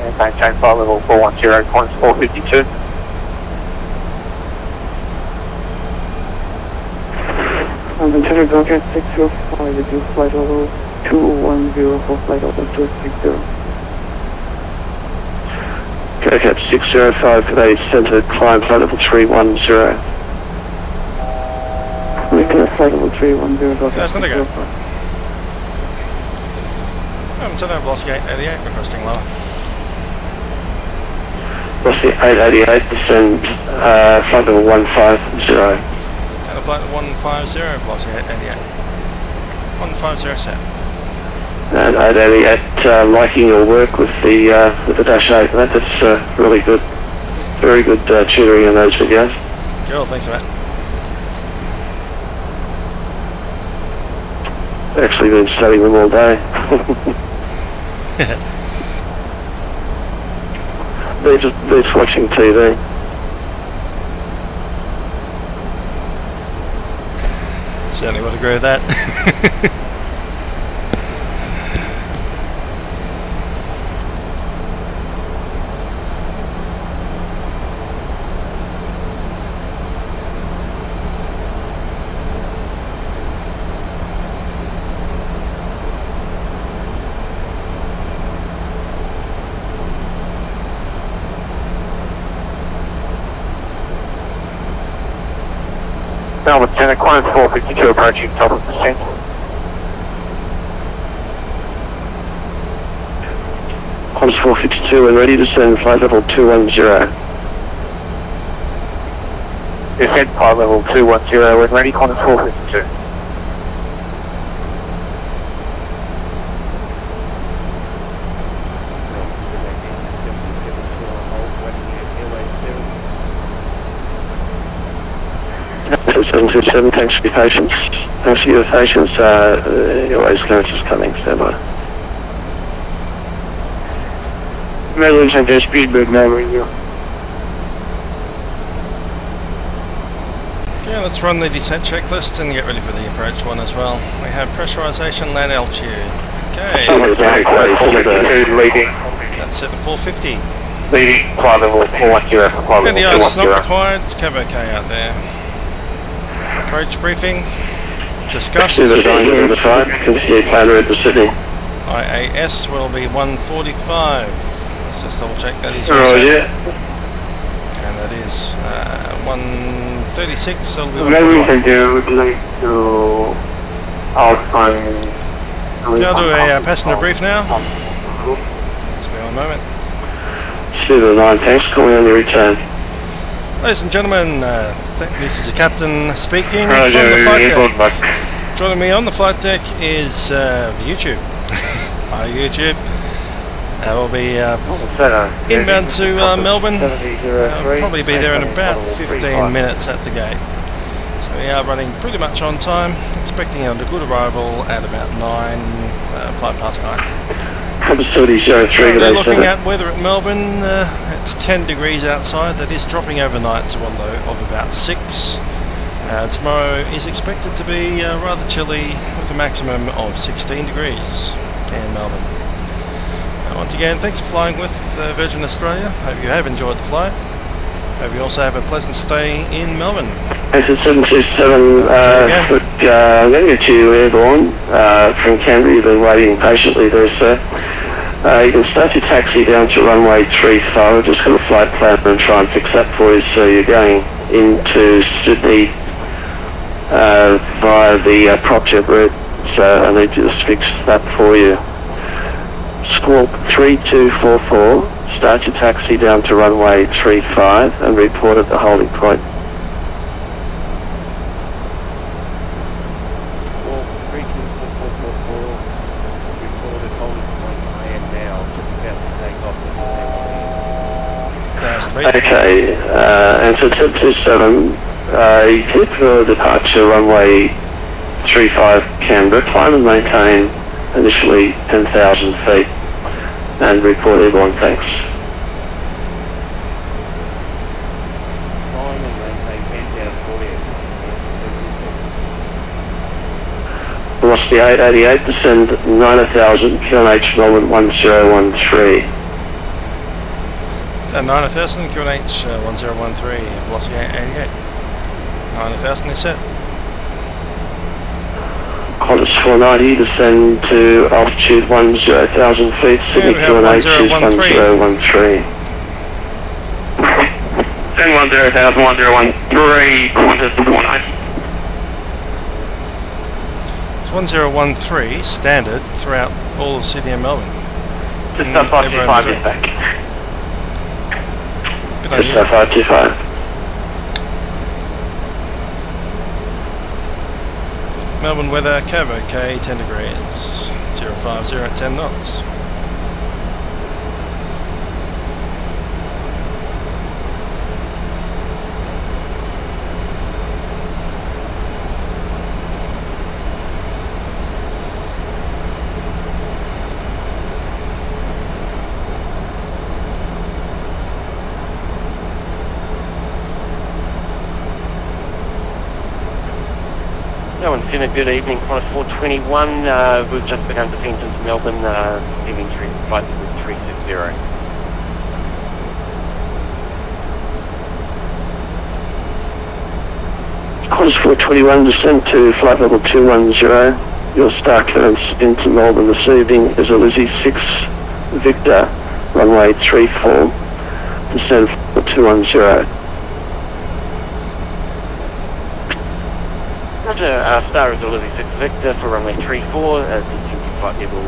And maintain flight level 410, Qantas 452. Interior Broadcast 605 with you, flight level 210 for flight level 260. GoCap 605 for the centre, climb flight level 310. Clear flight level 310, That's not a go. 605. Turn over velocity 888, requesting lower. Velocity 888, descend flight level 150. And a flight 150, velocity 888. 150 set. And 888, liking your work with the Dash 8. That's really good. Very good tutoring in those videos. Cool, thanks Matt. Actually been studying them all day. They're just watching TV. Certainly would agree with that. Melbourne Centre, climb 452 approaching top of descent. Comms 452 and ready to send flight level 210. Descent flight level 210 when ready, climb 452. So 727, thanks for your patience. Thanks for your patience. Airways clearance is coming, stand by. Melbourne Centre, speedbird now with you. Okay, let's run the descent checklist and get ready for the approach one as well. We have pressurization, land altitude. Okay, Leading. that's set to 450. Leading flight level 410 for flight And the level ice not 210. required, it's cab okay out there. Approach briefing, discussed. See the sign on the side, continue plan route to Sydney. IAS will be 145. Let's just double check that is all Oh set. yeah. And that is 136, so it'll be Maybe we 145. can do, would you like to outline... Okay, I'll do a passenger brief now. Just be one moment. See the 9, thanks, call me on your return. Ladies and gentlemen, this is the captain speaking from the flight deck. Joining me on the flight deck is YouTube. Hi YouTube. We'll be inbound to Melbourne. Probably be there in about 15 minutes at the gate. So we are running pretty much on time, expecting a good arrival at about 5 past 9. Facility 03, Currently looking at weather at Melbourne, it's 10 degrees outside. That is dropping overnight to a low of about 6. Tomorrow is expected to be rather chilly with a maximum of 16 degrees in Melbourne. Once again, thanks for flying with Virgin Australia. Hope you have enjoyed the flight. Hope you also have a pleasant stay in Melbourne. Exit 727, I'm going to get you airborne from Canberra. You've been waiting patiently there, sir. You can start your taxi down to runway 35. We're just going to flight plan and try and fix that for you. So you're going into Sydney via the PropJet route. So I need to just fix that for you. Squawk 3244. Start your taxi down to runway 35 and report at the holding point. Okay, answer 727, you clear for departure runway 35 Canberra, climb and maintain initially 10,000 feet and report airborne, thanks. Velocity 888, descend 90,000, QNH Melbourne 1013. 90,000, QNH 1013, velocity 888. 90,000 is set. Qantas 490, descend to altitude 10,000 feet, Sydney we have QNH is 1013. Send 10,000, 1013, Qantas 490. It's 1013 standard throughout all of Sydney and Melbourne. Just up 525 is back. Just up 525. Melbourne weather, Cav OK, 10 degrees, 050 at 10 knots. No one's seen a good evening, Qantas 421. We've just begun descent into Melbourne, leaving flight 360. Qantas 421, descent to flight level 210. Your start clearance into Melbourne this evening is a Lizzie 6 Victor, runway 34, descend for 210. Roger, star is Lizzie 6 Victor for runway 34, descent to flight level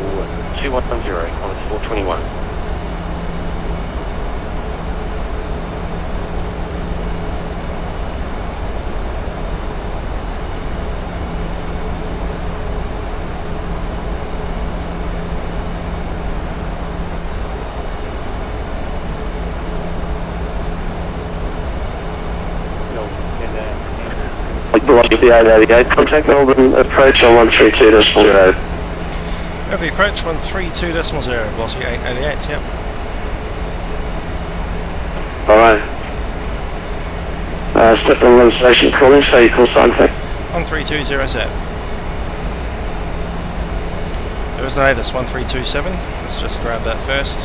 210, Qantas 421. Velocity 888, contact Melbourne approach on 132.0. Have the approach 132.0, velocity 888, yep. Alright. Step on 1 station calling, so you call sign thing. 132.0. There is an ATIS 1327, let's just grab that first.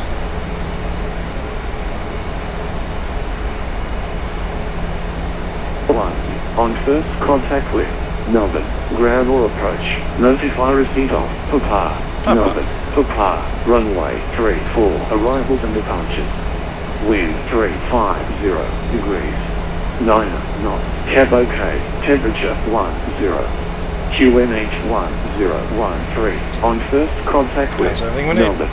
On first contact with Melbourne, ground or approach, notify receipt of Papa, Melbourne, Papa, runway 34, arrivals and departures. Wind 350 degrees, 9 knots, cab OK, temperature 10, QNH 1013, on first contact with Melbourne.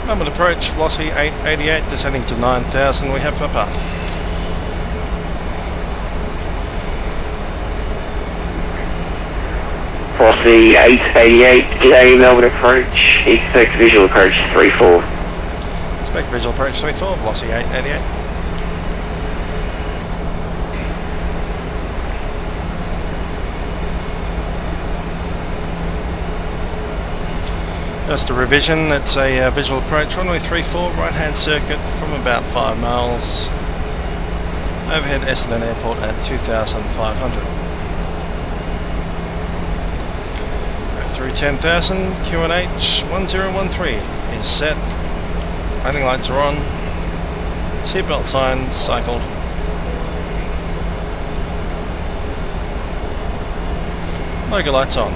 Melbourne approach, velocity 888, descending to 9,000, we have Papa. Velocity 888, today Melbourne approach, expect visual approach 34. Expect visual approach 34, velocity 888. Just a revision, it's a visual approach, runway 34, right hand circuit from about 5 miles. Overhead Essendon Airport at 2,500. Through 10,000, QNH 1013 is set, landing lights are on, seatbelt signs cycled. Logo lights on.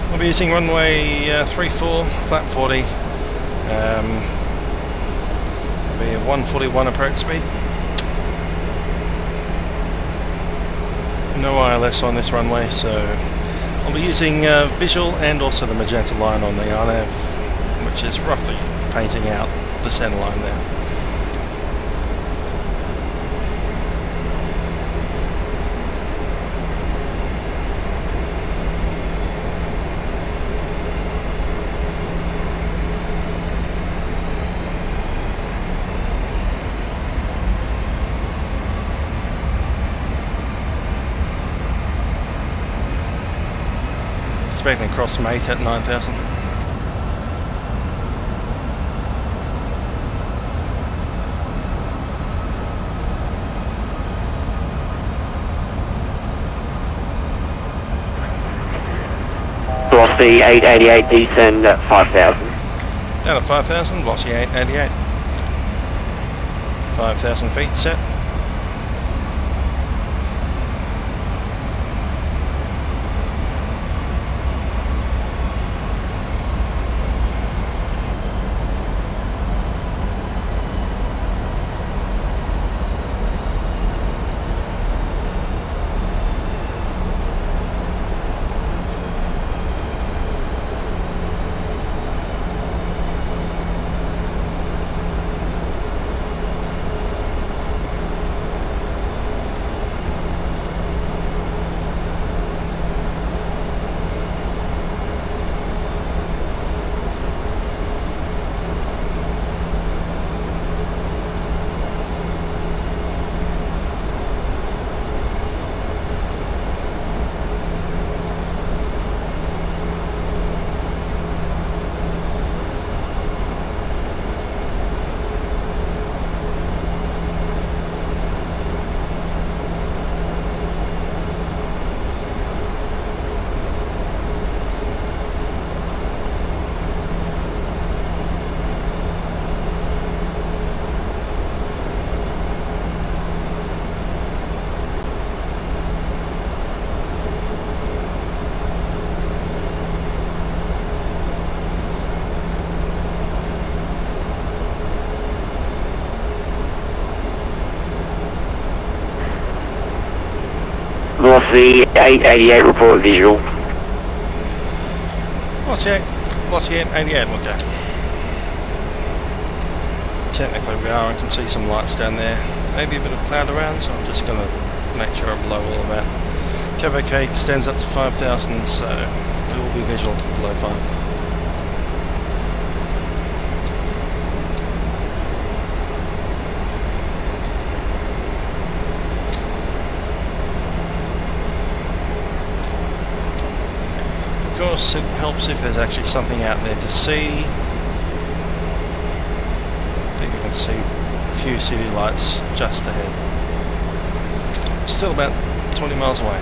We'll be using runway 34, flat 40, it'll be a 141 approach speed. No ILS on this runway, so I'll be using visual and also the magenta line on the RNAV, which is roughly painting out the centre line there. Expecting cross mate at 9,000. Velocity 888, descend at 5,000. Down at 5,000, velocity 888. 5,000 feet set. Velocity 888, report visual. Velocity 88, we'll go. Technically we are, I can see some lights down there. Maybe a bit of cloud around, so I'm just going to make sure I blow all of that. Cabo K extends up to 5,000, so we will be visual below 5. Of course, it helps if there's actually something out there to see. I think you can see a few city lights just ahead. Still about 20 miles away.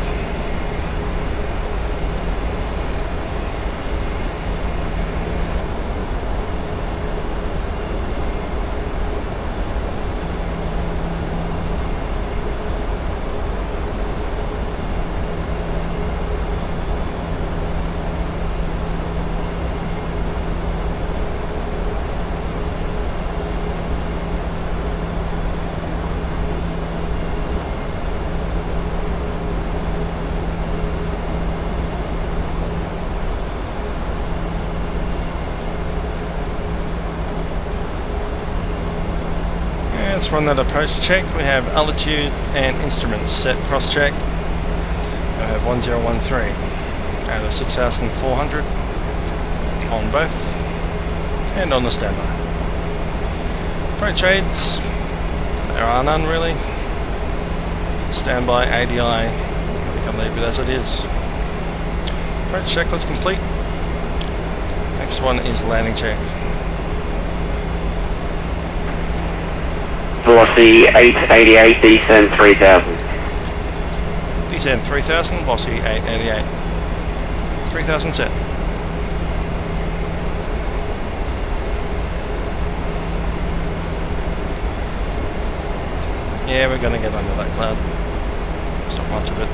Let's run that approach check. We have altitude and instruments set cross-check. We have 1013 out of 6,400 on both and on the standby. Approach aids, there are none really. Standby ADI, we can leave it as it is. Approach checklist complete. Next one is landing check. Velocity 888, descend 3000. Descend 3000, velocity 888. 3000 set. Yeah, we're going to get under that cloud. It's not much of it.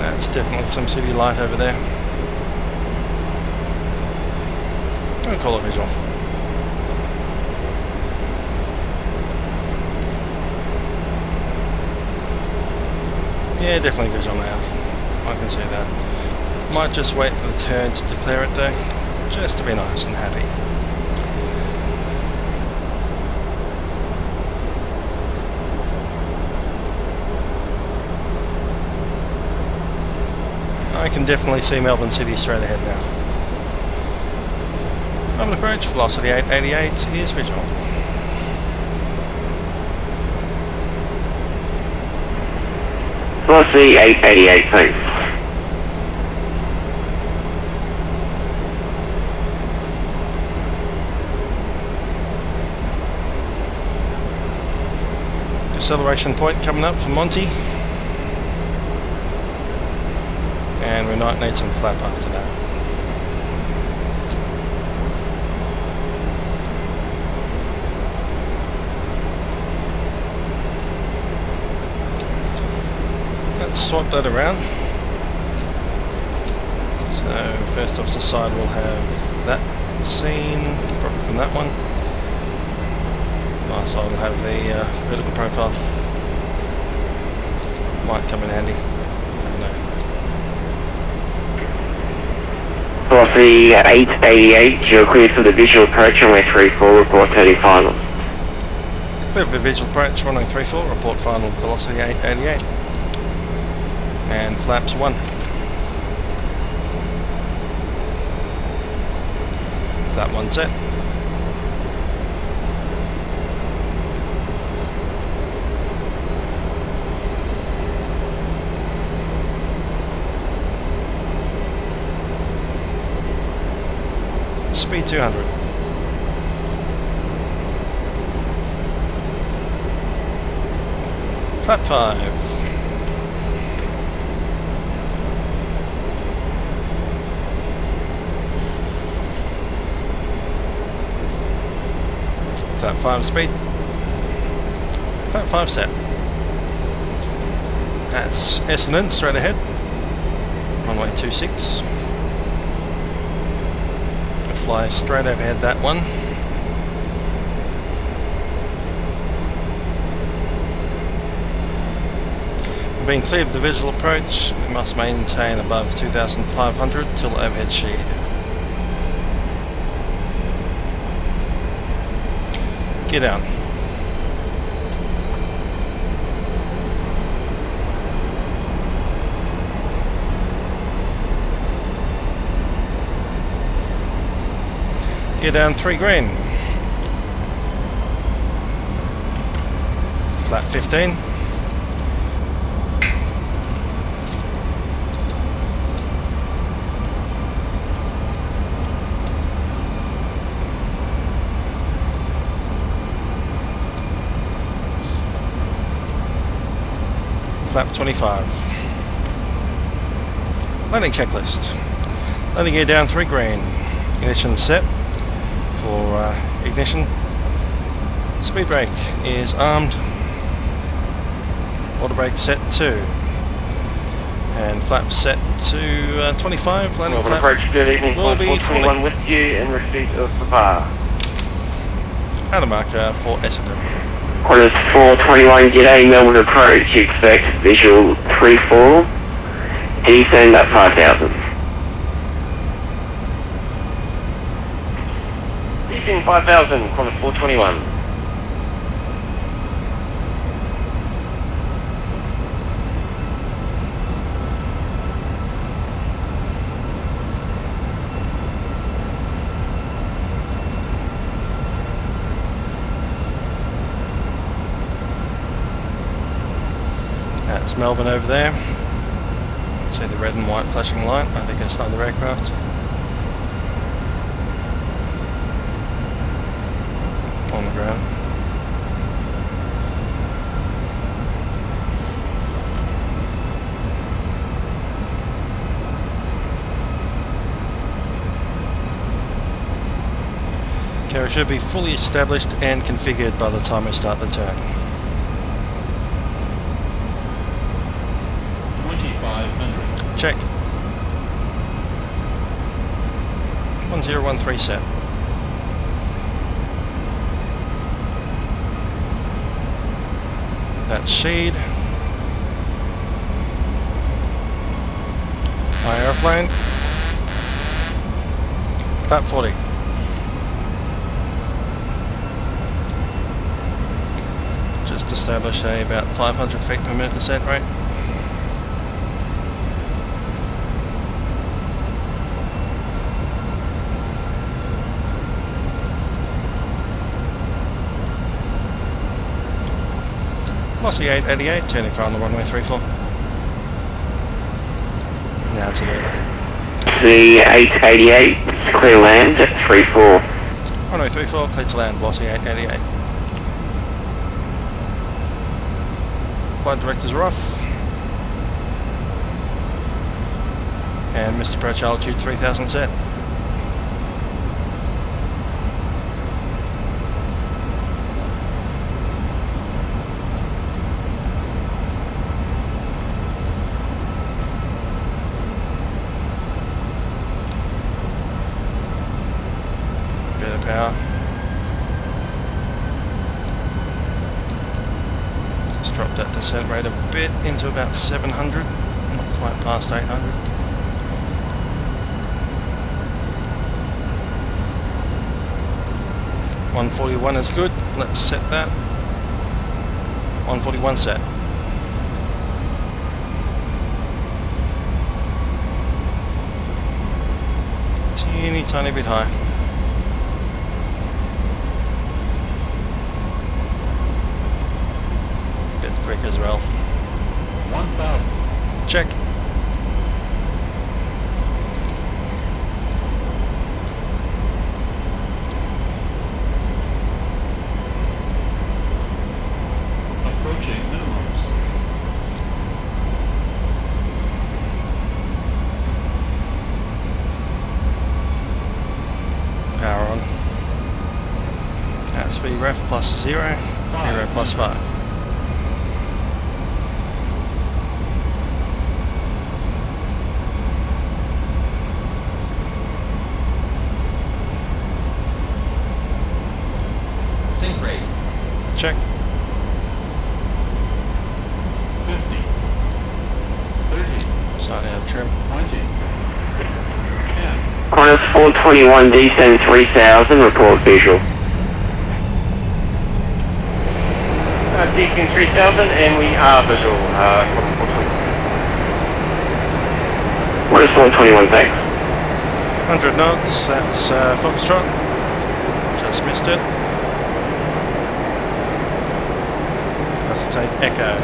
That's definitely some city light over there. I'll call it visual. Yeah, definitely visual now. I can see that. Might just wait for the turn to declare it though, just to be nice and happy. I can definitely see Melbourne City straight ahead now. Melbourne approach, velocity 888 is visual. Velocity 888, thanks. Deceleration point coming up for Monty. And we might need some flap after that. let's swap that around. So first officer side will have that scene, probably from that one. My side will have the vertical profile. Might come in handy. I don't know. Velocity 888, you're cleared for the visual approach runway 34, report turning final. Clear for visual approach, runway 34, report final velocity 888. And flaps 1. Flap 1 set. Speed 200. Flap 5. Flap 5 speed. Flap 5 set. That's S&N straight ahead. Runway 26. Fly straight overhead that one. Being cleared of the visual approach, we must maintain above 2,500 till overhead sheet. Get down. Get down 3 green. Flat 15. Flap 25. Landing checklist. Landing gear down 3 green. Ignition set. For ignition. Speed brake is armed. Auto brake set 2. And flap set to 25. Landing flap approach, good evening, will be 421 with you in receipt of the bar. Out of marker for Essendon. Qantas 421, g'day, Melbourne approach, expect visual 34, descend at 5,000. Descend 5,000, Qantas 421. That's Melbourne over there. See the red and white flashing light. I think that's another aircraft. On the ground. Carrier should be fully established and configured by the time we start the turn. 2500. Check. 1013 set. That's Sheed. My aeroplane. Flap 40. Just establish about 500 feet per minute descent rate. Velocity 888, turning for on the runway 34. Now to The 888, clear land at 34. runway 34, clear to land, velocity 888. Flight directors are off. And missed approach altitude 3000 set. descent rate a bit into about 700, not quite past 800. .141 is good, let's set that. 141 set. Teeny tiny bit high. Bit quick as well. 1,000. Check. Approaching minimums. Power on. That's VREF plus 0, VREF plus 5. Sync rate. Check. 50. 30. Starting out of trim. 20. 10. Qantas 421 descend 3000, report visual. Descend 3000 and we are visual. Qantas 421, thanks. 100 knots, that's Foxtrot. Just missed it. Let's take Echo.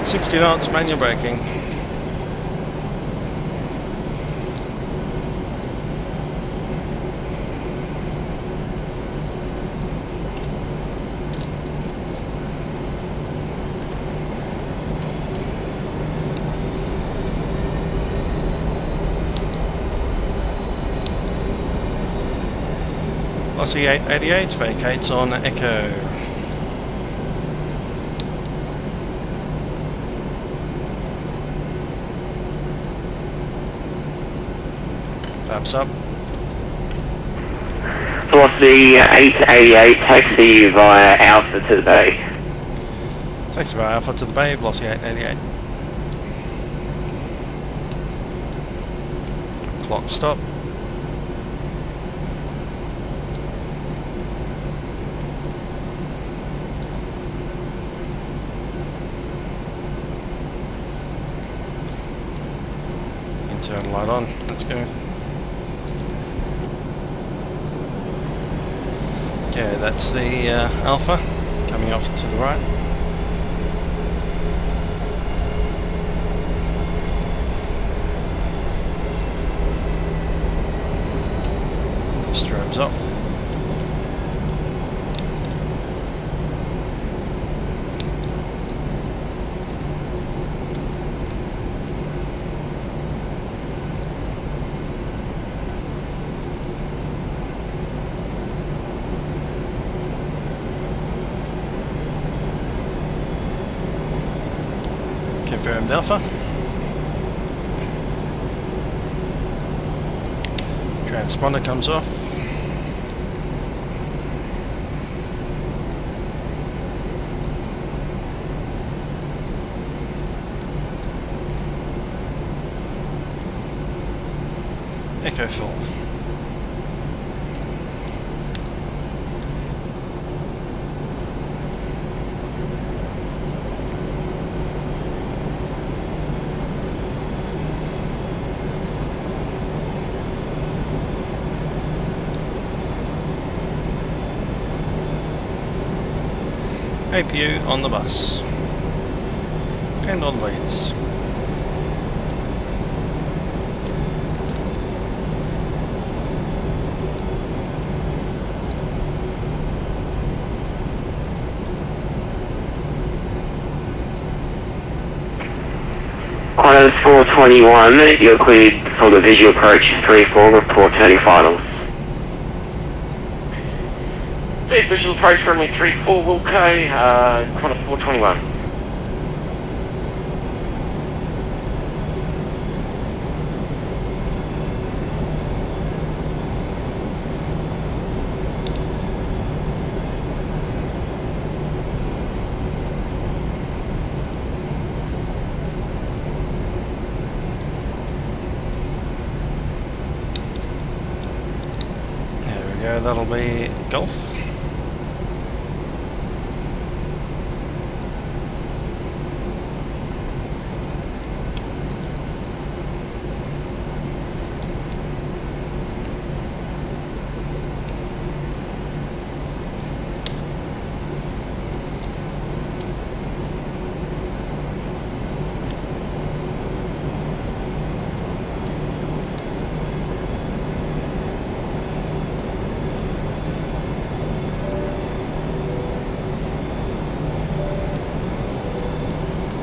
60 knots, manual braking. Aussie 888 vacates on Echo. Flaps up. Velocity 888, taxi via Alpha to the bay. Taxi via Alpha to the bay, velocity 888. Clock stop. Internal light on, let's go. Okay, that's the Alpha coming off to the right. Strobes off. Confirmed Alpha. Transponder comes off. Echo full. APU on the bus and on leads. Qantas 421, you're cleared for the visual approach 3-4, report turning finals. Visual approach runway 34 Wilco, Qantas 421. So that'll be Golf.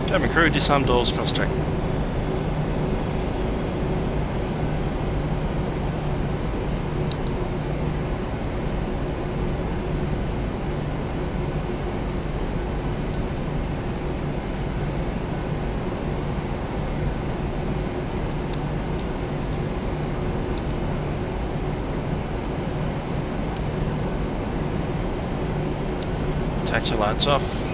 Cabin crew, disarm doors, cross check. Taxi lights off.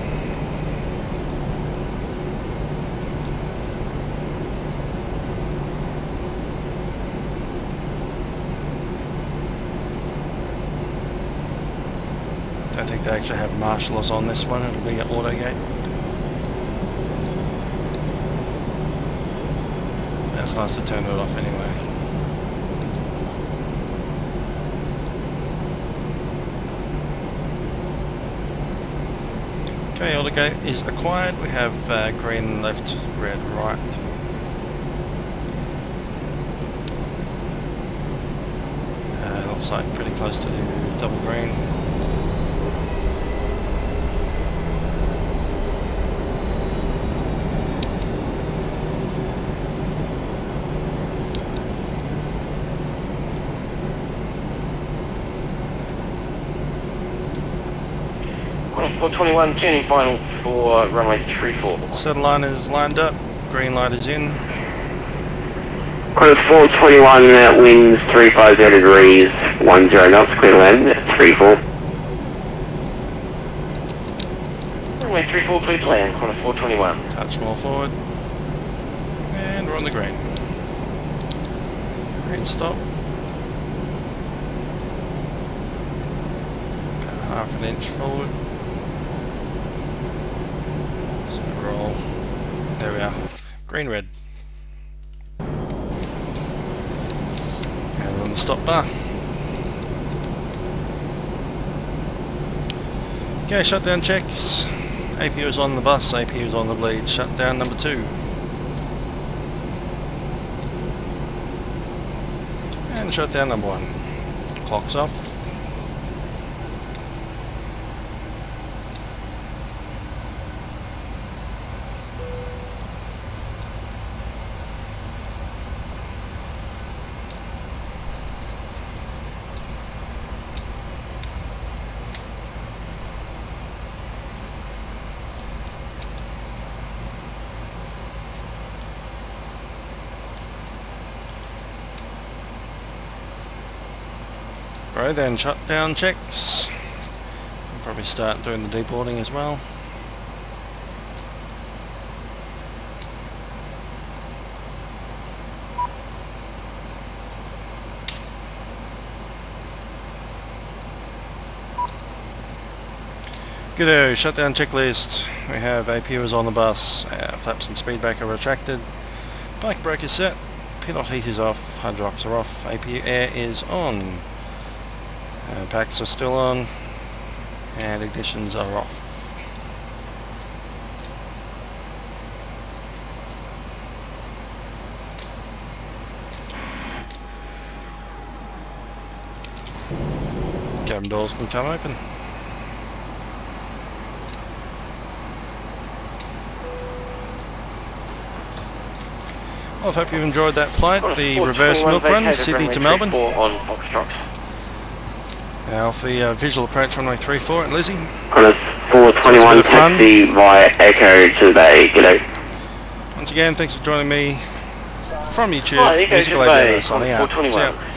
I think they actually have marshals on this one, it'll be an auto gate. It's nice to turn it off anyway. Okay, auto gate is acquired. We have green left, red right. Looks like pretty close to the double green. Qantas 421, tuning final for runway 34. Settle line is lined up, green light is in. Qantas 421, winds 350 degrees, 10 knots, clear to land, 34. Runway 34, clear to land, Qantas 421. Touch more forward. And we're on the green. Green stop. About half an inch forward. So roll. There we are. Green red. And we're on the stop bar. Okay, shutdown checks. APU is on the bus, APU is on the bleed. Shutdown number 2. And shutdown number 1. Clock's off. Right then, shutdown checks. We'll probably start doing the deboarding as well. Goodo, shutdown checklist. We have APU is on the bus, flaps and speed brake are retracted, bike brake is set, pilot heat is off, hydrox are off, APU air is on. Packs are still on and ignitions are off. Cabin doors can come open. Well, I hope you've enjoyed that flight, the reverse Milkrun, Sydney to Melbourne. On Foxtrot. Now for the visual approach runway 34 and Lizzie. Qantas 421, taxi via Echo to the Bay, g'day. Once again, thanks for joining me from YouTube. Hi, Echo to Musical the Bay, Aviator, signing out. 421. See ya.